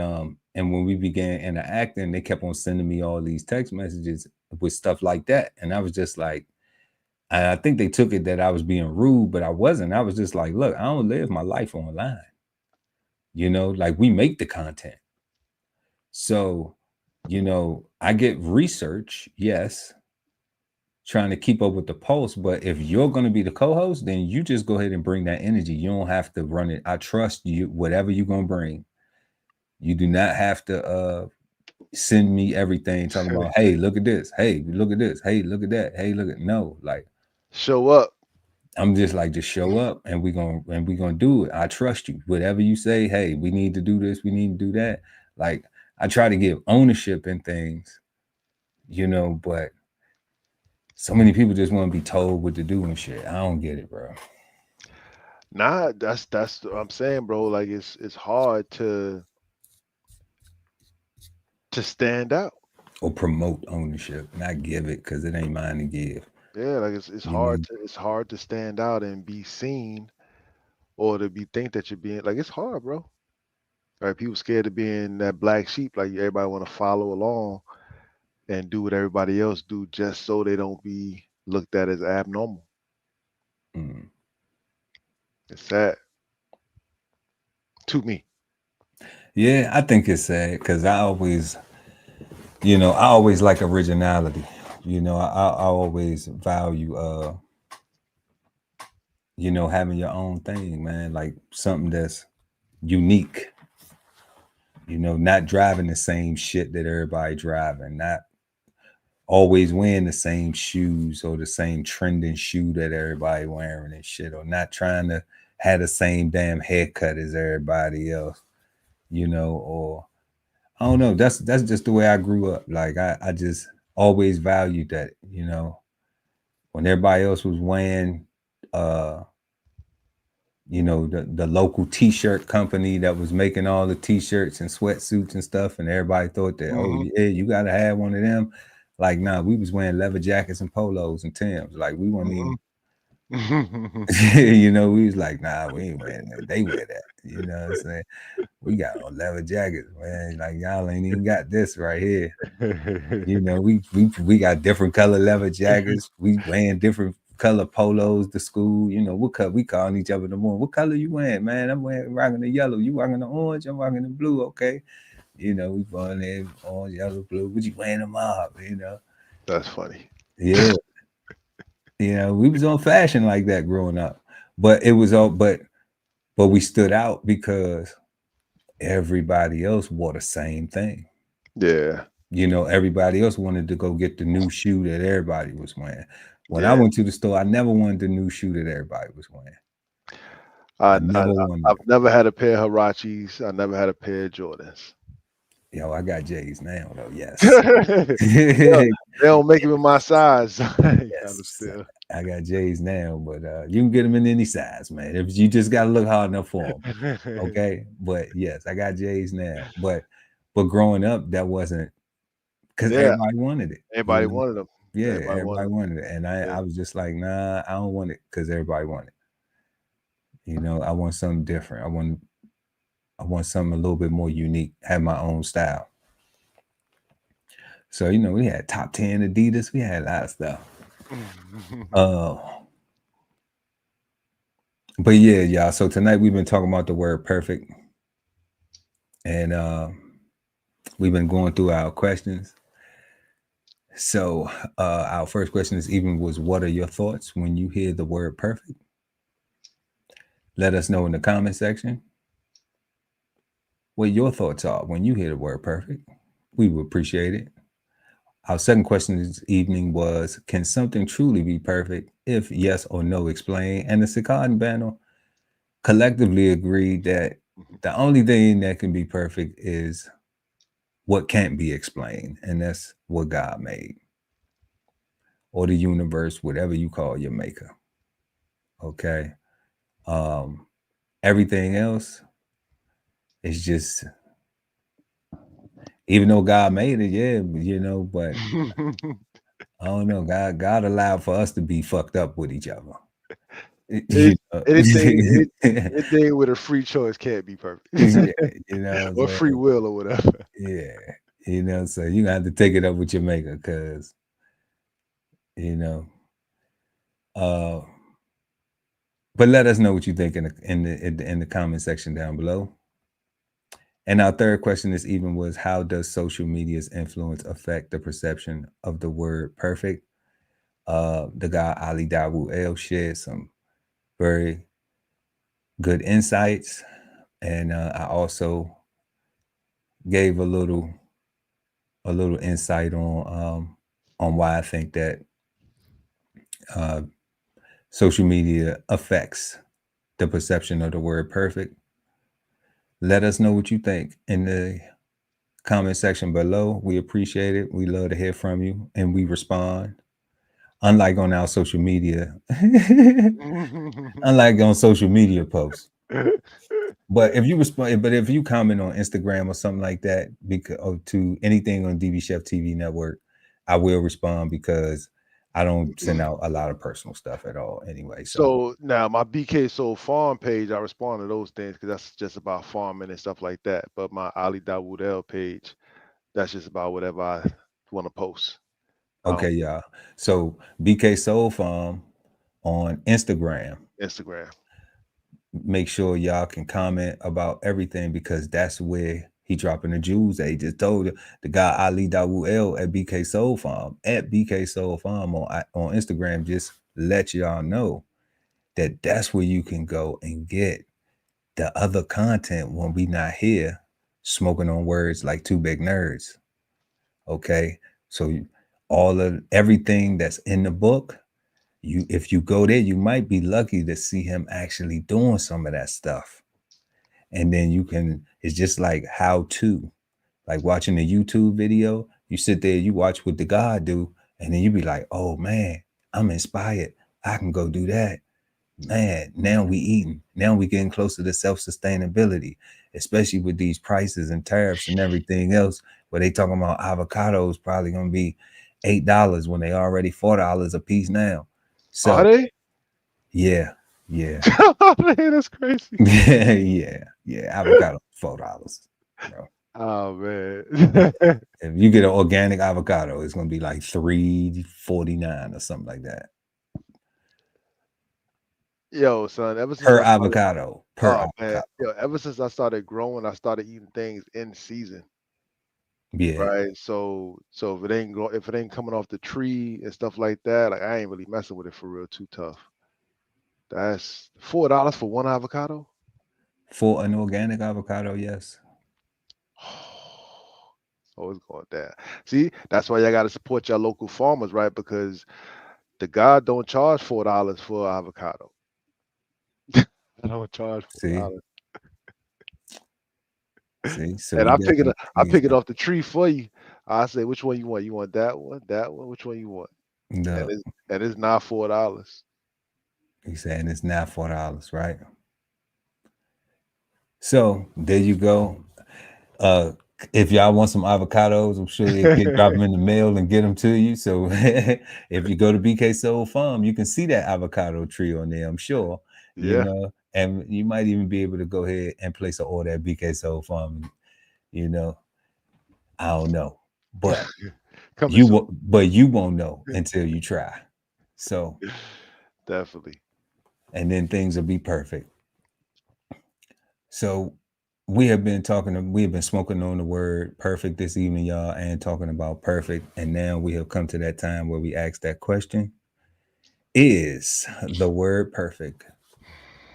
when we began interacting, they kept on sending me all these text messages with stuff like that, and I was just like, and I think they took it that I was being rude, but I wasn't. I was just like, look, I don't live my life online. You know, like we make the content. So, you know, I get research, yes, trying to keep up with the pulse. But if you're going to be the co-host, then you just go ahead and bring that energy. You don't have to run it. I trust you, whatever you're going to bring. You do not have to send me everything talking about, hey, look at this. Hey, look at this. Hey, look at that. Hey, look at no. Like Show up. I'm just like, just show up and we're gonna do it. I trust you. Whatever you say, hey, we need to do this, we need to do that. Like I try to give ownership in things, you know, but so many people just want to be told what to do and shit. I don't get it, bro. Nah, that's what I'm saying, bro. Like it's hard to stand out. Or promote ownership, not give it, because it ain't mine to give. Yeah, like it's You know, hard to stand out and be seen, or to be think that you're being like it's hard, bro. Right? People scared of being that black sheep. Like everybody want to follow along and do what everybody else do just so they don't be looked at as abnormal. mm. It's sad to me. Yeah, I think it's sad because I always, you know, I always like originality. You know, I always value you know, having your own thing, man, like something that's unique. You know, not driving the same shit that everybody driving, not always wearing the same shoes or the same trending shoe that everybody wearing and shit, or not trying to have the same damn haircut as everybody else, you know, or I don't know. That's just the way I grew up. Like I just always valued that, you know, when everybody else was wearing you know, the local t-shirt company that was making all the t-shirts and sweatsuits and stuff, and everybody thought that, oh yeah, you gotta have one of them. Like, nah, we was wearing leather jackets and polos and Timbs. Like, we weren't even you know, we was like, nah, we ain't wearing that. They wear that. You know what I'm saying? We got on leather jackets, man. Like, y'all ain't even got this right here. You know, we got different color leather jackets. We wearing different color polos to school. You know, what color we calling each other in the morning. What color you wearing, man? I'm rocking the yellow. You rocking the orange? I'm rocking the blue. Okay. You know, we going in orange, yellow, blue. What you wearing them up? You know. That's funny. Yeah. You know, we was on fashion like that growing up. But it was all but we stood out because everybody else wore the same thing. Yeah. You know, everybody else wanted to go get the new shoe that everybody was wearing. When I Yeah. went to the store, I never wanted the new shoe that everybody was wearing. I never wanted I've it. never had a pair of Huaraches. I never had a pair of Jordans. Yo, I got J's now, though. Yes. Yeah, they don't make them in my size. I Yes. understand. I got J's now, but you can get them in any size, man. If you just got to look hard enough for them. Okay. But yes, I got J's now. But growing up, that wasn't because Yeah, everybody wanted it. You everybody know? wanted them. Yeah, Everybody wanted everybody them. wanted it. And Yeah. I was just like, nah, I don't want it because everybody wanted it. You know, I want something different. I want something a little bit more unique, have my own style. So, you know, we had top 10 Adidas, we had a lot of stuff. But yeah, y'all. So tonight we've been talking about the word perfect. And we've been going through our questions. So our first question is what are your thoughts when you hear the word perfect? Let us know in the comment section what your thoughts are when you hear the word perfect. We would appreciate it. Our second question this evening was, can something truly be perfect? If yes or no, explain. And the Cigarden Panel collectively agreed that the only thing that can be perfect is what can't be explained. And that's what God made. Or the universe, whatever you call your maker. Okay. Everything else is just, even though God made it, yeah, you know, but I don't know. God allowed for us to be fucked up with each other. You know? Anything with a free choice can't be perfect. Yeah, you know, Or free will or whatever. yeah, you know, so you have to take it up with your maker, because you know, but let us know what you think in the comment section down below. And our third question this evening was, how does social media's influence affect the perception of the word perfect? The guy Ali Dawood El shared some very good insights, and I also gave a little insight on why I think that social media affects the perception of the word perfect. Let us know what you think in the comment section below. We appreciate it. We love to hear from you, and we respond. Unlike on our social media, unlike on social media posts. But if you respond, but if you comment on Instagram or something like that, because to anything on DBCHEFTV network, I will respond, because I don't send out a lot of personal stuff at all anyway. So now my BK Soul Farm page, I respond to those things because that's just about farming and stuff like that. But my Ali Dawood El page, that's just about whatever I want to post. Okay, yeah. So BK Soul Farm on Instagram. Instagram. Make sure y'all can comment about everything, because that's where He dropping the jewels that he just told you. The guy Ali Dawu L at BK Soul Farm, at BK Soul Farm on Instagram, just let y'all know that that's where you can go and get the other content when we not here smoking on words like two big nerds. Okay, so all of everything that's in the book, if you go there, you might be lucky to see him actually doing some of that stuff. And then it's just like how to, like watching a YouTube video, you sit there, you watch what the guy do, and then you be like, oh man, I'm inspired. I can go do that. Man, now we eating. Now we getting closer to self-sustainability, especially with these prices and tariffs and everything else, where they talking about avocados probably gonna be $8 when they already $4 a piece now. So Are they? yeah. Man, that's crazy. yeah. Avocado $4. Bro. Oh man. If you get an organic avocado, it's gonna be like $3.49 or something like that. Yo, son, ever since Per I started, avocado. man, yo, ever since I started growing, I started eating things in season. Yeah. Right. So if it ain't coming off the tree and stuff like that, like I ain't really messing with it for real too tough. That's $4 for one avocado. For an organic avocado, yes. Oh, it's going down. See, that's why y'all got to support your local farmers, right? Because the God don't charge $4 for avocado. I don't charge See, $4. so And we I pick it off the tree for you. I say, which one you want? You want that one? That one? Which one you want? no. And it's not $4. He's saying it's not $4, right? So there you go. If y'all want some avocados, I'm sure your kid drop them in the mail and get them to you. So if you go to BK Soul Farm, you can see that avocado tree on there, I'm sure. You Yeah. know, and you might even be able to go ahead and place an order at BK Soul Farm. You know, I don't know, but Coming soon. you won't know until you try. So Definitely. and then things will be perfect. So we have been smoking on the word perfect this evening, y'all, and talking about perfect. And now we have come to that time where we ask that question: is the word perfect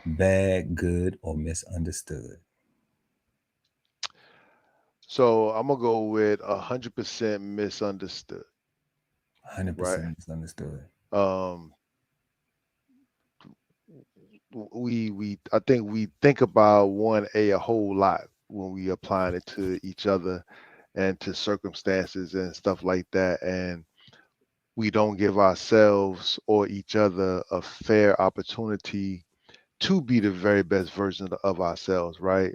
bad, good, or misunderstood? So I'm gonna go with 100% misunderstood. 100% Right. misunderstood. Um, I think we think about 1A a whole lot when we applying it to each other and to circumstances and stuff like that, and we don't give ourselves or each other a fair opportunity to be the very best version of ourselves, right?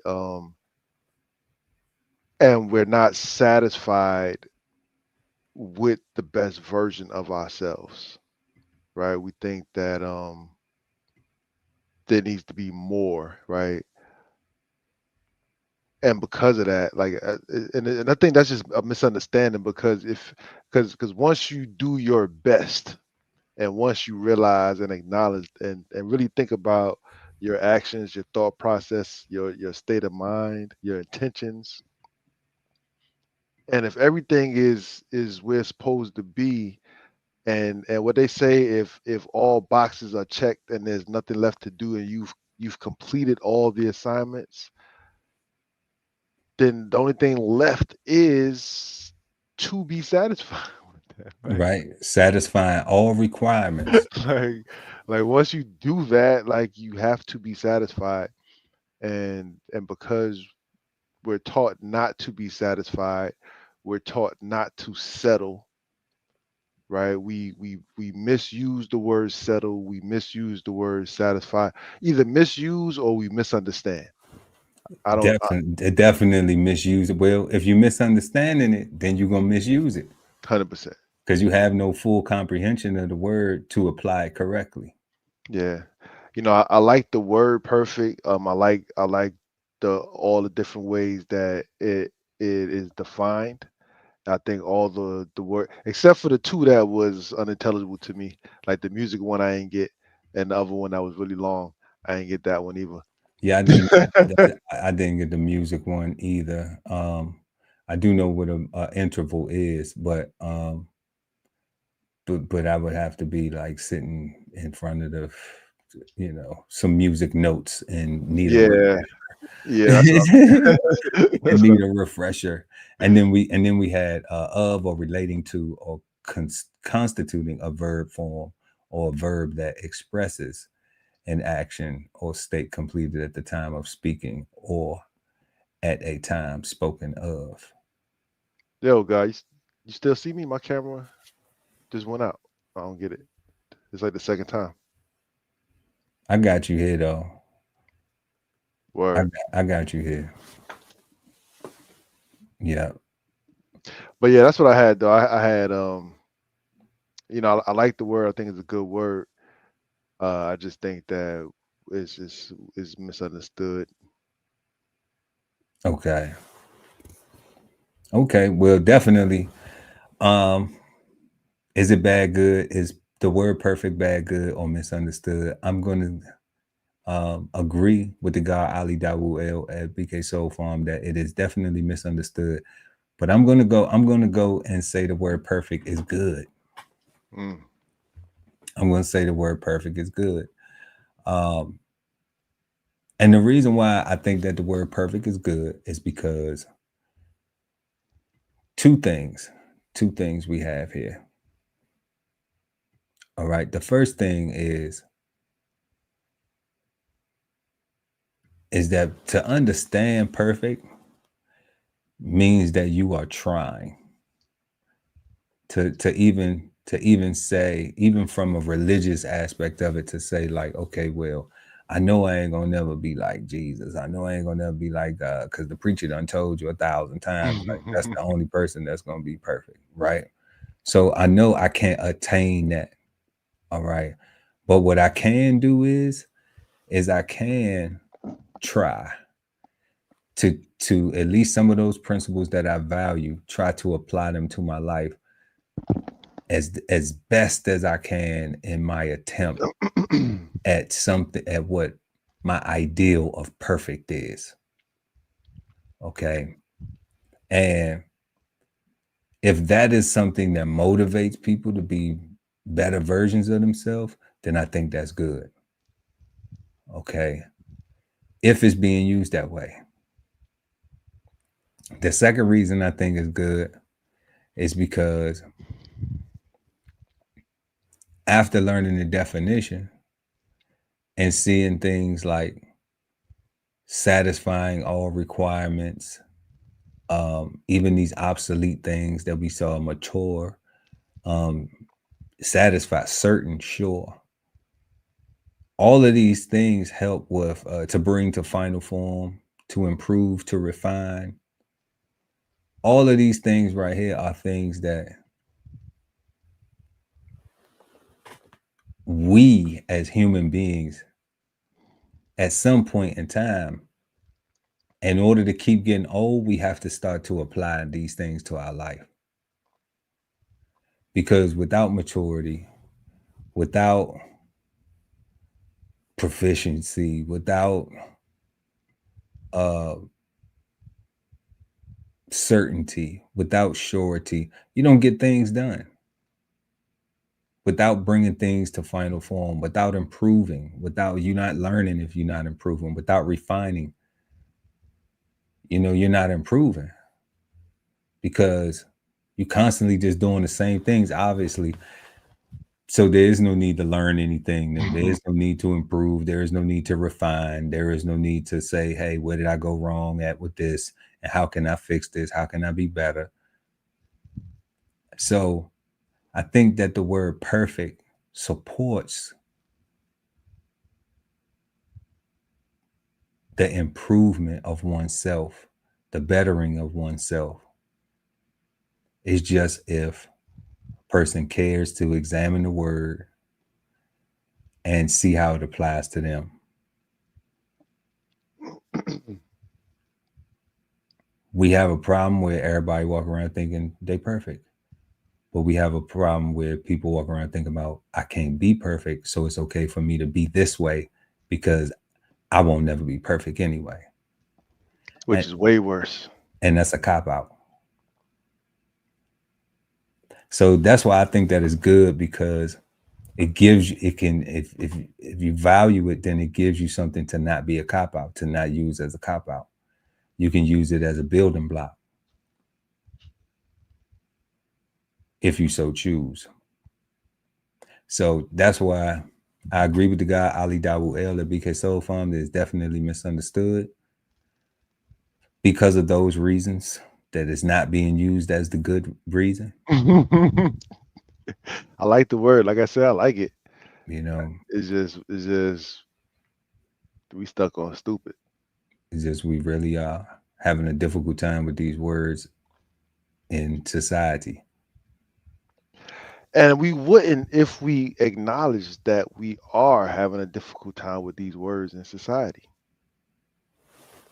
And we're not satisfied with the best version of ourselves, right? We think that there needs to be more, right? And because of that, like, and I think that's just a misunderstanding because because once you do your best and once you realize and acknowledge and really think about your actions, your thought process, your state of mind, your intentions, and if everything is where it's supposed to be, and what they say, if all boxes are checked and there's nothing left to do and you've completed all the assignments, then the only thing left is to be satisfied with that, right? Right. Satisfying all requirements. like like once you do that, like you have to be satisfied, and because we're taught not to be satisfied, we're taught not to settle, right? We misuse the word settle, we misuse the word satisfy, either misuse or we misunderstand. I don't Definitely misuse it. Well, if you misunderstanding it, then you're gonna misuse it 100%. because you have no full comprehension of the word to apply it correctly. Yeah. I like the word perfect. I like the all the different ways that it is defined. I think all the word except for the two that was unintelligible to me, like the music one I ain't get, and the other one that was really long, I ain't get that one either. Yeah, I didn't get the music one either. I do know what a interval is, but I would have to be like sitting in front of the, some music notes and need a Yeah, yeah, that's what refresher. And that's need what, a refresher. And then we had of or relating to or constituting a verb form or a verb that expresses an action or state completed at the time of speaking or at a time spoken of. yo, guys, you still see me? My camera just went out. I don't get it. It's like the second time. I got you here though. Word. I got you here. Yeah. But yeah, that's what I had though. I had I like the word. I think it's a good word. I just think that it's misunderstood. Okay. Okay. Well, definitely. Is it bad, good? Is the word perfect, bad, good, or misunderstood? I'm going to agree with the guy Ali Dawu El at BK Soul Farm that it is definitely misunderstood. But I'm gonna go and say the word perfect is good. Mm. I'm gonna say the word perfect is good. And the reason why I think that the word perfect is good is because two things we have here. All right. The first thing is that to understand perfect means that you are trying to even say, even from a religious aspect of it, to say like, okay, well, I know I ain't gonna never be like Jesus. I know I ain't gonna never be like God, because the preacher done told you 1,000 times like that's the only person that's gonna be perfect, right? So I know I can't attain that. All right. But what I can do is I can try to at least some of those principles that I value, try to apply them to my life as best as I can in my attempt at something, at what my ideal of perfect is. Okay. And if that is something that motivates people to be better versions of themselves, then I think that's good. Okay. If it's being used that way. The second reason I think is good is because after learning the definition and seeing things like satisfying all requirements, even these obsolete things that we saw mature, satisfy certain, sure. All of these things help with to bring to final form, to improve, to refine. All of these things right here are things that we as human beings, at some point in time, in order to keep getting old, we have to start to apply these things to our life. Because without maturity, without proficiency, without certainty, without surety, you don't get things done. Without bringing things to final form, without improving, without you not learning, if you're not improving, without refining, you're not improving, because you're constantly just doing the same things, obviously. So there is no need to learn anything new. There is no need to improve. There is no need to refine. There is no need to say, hey, where did I go wrong at with this? And how can I fix this? How can I be better? So I think that the word perfect supports the improvement of oneself, the bettering of oneself. It's just if a person cares to examine the word and see how it applies to them. We have a problem where everybody walk around thinking they perfect. But we have a problem where people walk around thinking about, I can't be perfect, so it's okay for me to be this way because I won't never be perfect anyway. Which is way worse. And that's a cop out. So that's why I think that is good, because it gives you, it can, if you value it, then it gives you something to not be a cop out, to not use as a cop out. You can use it as a building block if you so choose. So that's why I agree with the guy Ali Dawu El at BK Soul Farm that is definitely misunderstood because of those reasons, that it's not being used as the good reason. I like the word. Like I said, I like it. You know, It's just we stuck on stupid. it's just we really are having a difficult time with these words in society. And we wouldn't if we acknowledge that we are having a difficult time with these words in society.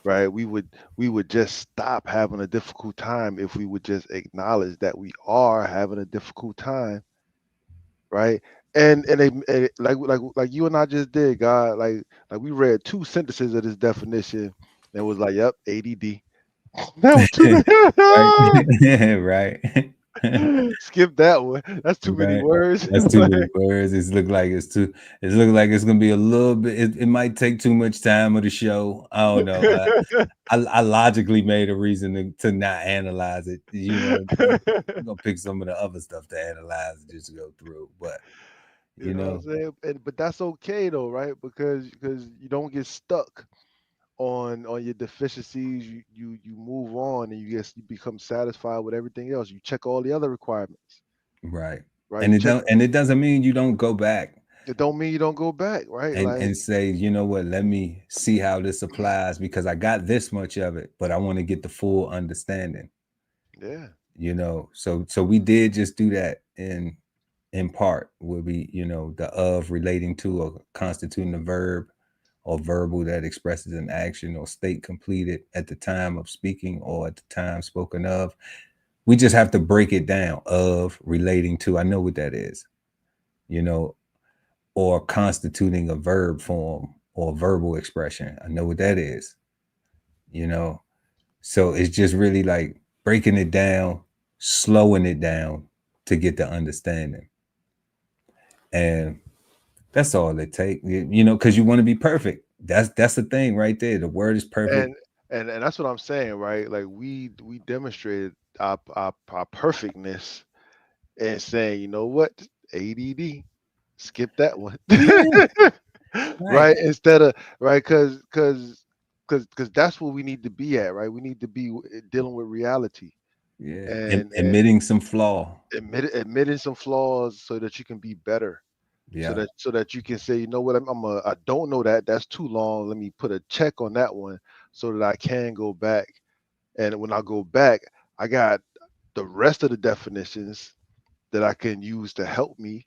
Right? We would just stop having a difficult time if we would just acknowledge that we are having a difficult time, right? And like you and I just did, God, like we read two sentences of this definition and was like, yep, ADD. That was too Right. Right. skip that one. That's too many Right. words. That's too many words. It's look like it's too. It's looking like it's gonna be a little bit. It might take too much time of the show. I don't know. I logically made a reason to not analyze it. You know, I'm gonna pick some of the other stuff to analyze and just go through. But You you know what I'm know, saying? But that's okay though, right? Because you don't get stuck on your deficiencies. You move on and you become satisfied with everything else. You check all the other requirements, right? right? And You check. it doesn't mean you don't go back It don't mean you don't go back, right? Like, and say, you know what, let me see how this applies, because I got this much of it, but I want to get the full understanding. yeah. You know, so we did just do that in part, where we, you know, the of relating to or constituting a verb or verbal that expresses an action or state completed at the time of speaking or at the time spoken of. We just have to break it down. Of, relating to, I know what that is, you know, or constituting a verb form or verbal expression, I know what that is, you know. So it's just really like breaking it down, slowing it down to get the understanding. And that's all it takes, you know, because you want to be perfect. That's the thing right there. The word is perfect. And and that's what I'm saying, right? Like we demonstrated our perfectness and saying, you know what, ADD, skip that one. Yeah, right. Right, instead of right, because that's what we need to be at, right? We need to be dealing with reality Yeah. and Admitting some flaw. admitting some flaws so that you can be better, Yeah, so that you can say, you know what, I don't know that, that's too long, let me put a check on that one so that I can go back. And when I go back, I got the rest of the definitions that I can use to help me,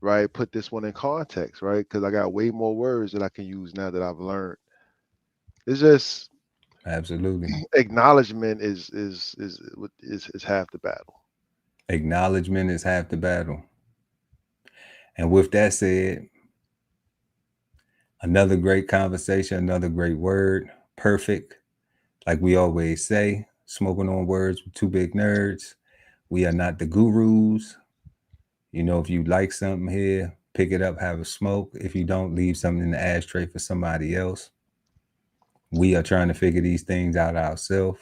right? Put this one in context, right? Because I got way more words that I can use now that I've learned. It's just absolutely. acknowledgement is half the battle. Acknowledgement is half the battle. And with that said, another great conversation, another great word, perfect. Like we always say, smoking on words with two big nerds. We are not the gurus. You know, if you like something here, pick it up, have a smoke. If you don't, leave something in the ashtray for somebody else. We are trying to figure these things out ourselves.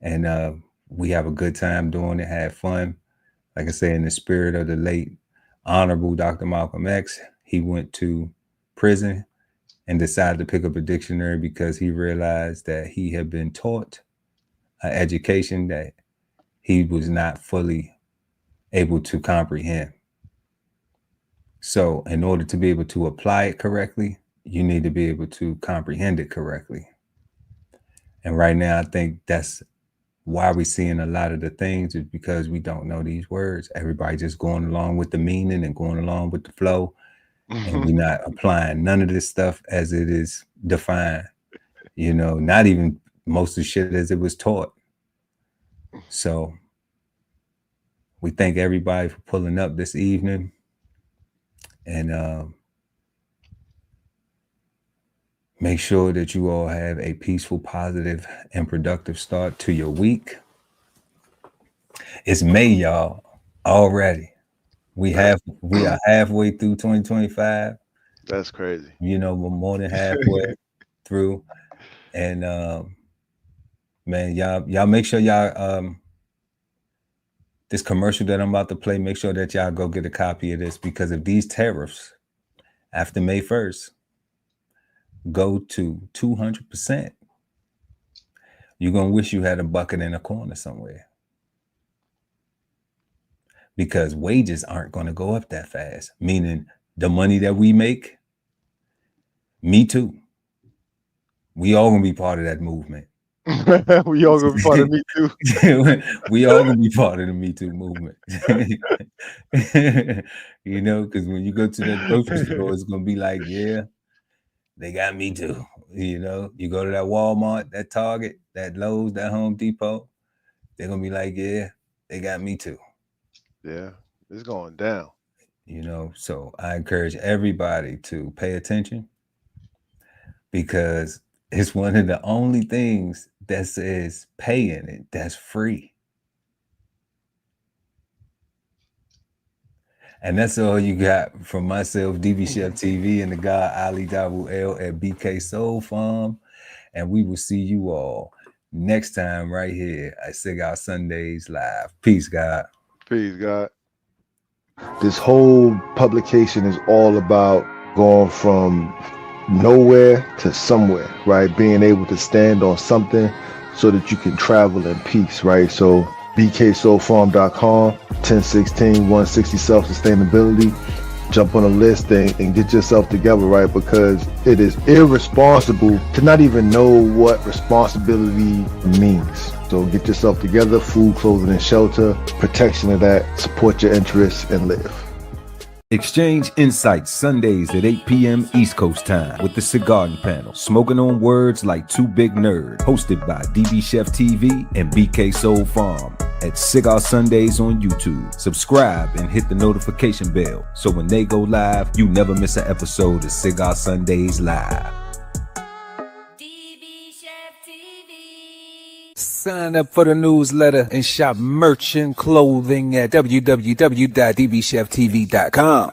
And we have a good time doing it, have fun. Like I say, in the spirit of the late Honorable Dr. Malcolm X, he went to prison and decided to pick up a dictionary because he realized that he had been taught an education that he was not fully able to comprehend. So, in order to be able to apply it correctly, you need to be able to comprehend it correctly. And right now, I think that's why we're seeing a lot of the things, is because we don't know these words. Everybody just going along with the meaning and going along with the flow, and we're not applying none of this stuff as it is defined. You know, not even most of the shit as it was taught. So we thank everybody for pulling up this evening, and Make sure that you all have a peaceful, positive, and productive start to your week. It's May, y'all, already. We are halfway through 2025. That's crazy. You know, we're more than halfway through. And man, y'all make sure y'all this commercial that I'm about to play, make sure that y'all go get a copy of this, because if these tariffs after May 1st go to 200%, you're gonna wish you had a bucket in a corner somewhere, because wages aren't going to go up that fast. Meaning the money that we make, me too, we all gonna be part of that movement. We all gonna be part of Me Too. We all gonna be part of the Me Too movement. You know, because when you go to that grocery store, it's gonna be like, yeah, they got Me Too. You know, you go to that Walmart, that Target, that Lowe's, that Home Depot, they're gonna be like, yeah, they got Me Too. Yeah, it's going down. You know, so I encourage everybody to pay attention, because it's one of the only things that says pay in it that's free. And that's all you got from myself, DBCHEFTV, and the guy Ali Dabu L at BK Soul Farm. And we will see you all next time right here at Cigar Sundays Live. Peace, God. Peace, God. This whole publication is all about going from nowhere to somewhere, right? Being able to stand on something so that you can travel in peace, right? So bksoulfarm.com, 1016 160 self-sustainability. Jump on a list and get yourself together, right? Because it is irresponsible to not even know what responsibility means. So get yourself together, food, clothing, and shelter, protection of that, support your interests, and live. Exchange insights Sundays at 8 p.m. East Coast time with the Cigarden Panel, smoking on words like two big nerds, hosted by DBCHEFTV and BK Soul Farm at Cigar Sundays on YouTube. Subscribe and hit the notification bell so when they go live, you never miss an episode of Cigar Sundays Live. Sign up for the newsletter and shop merch and clothing at www.dbcheftv.com.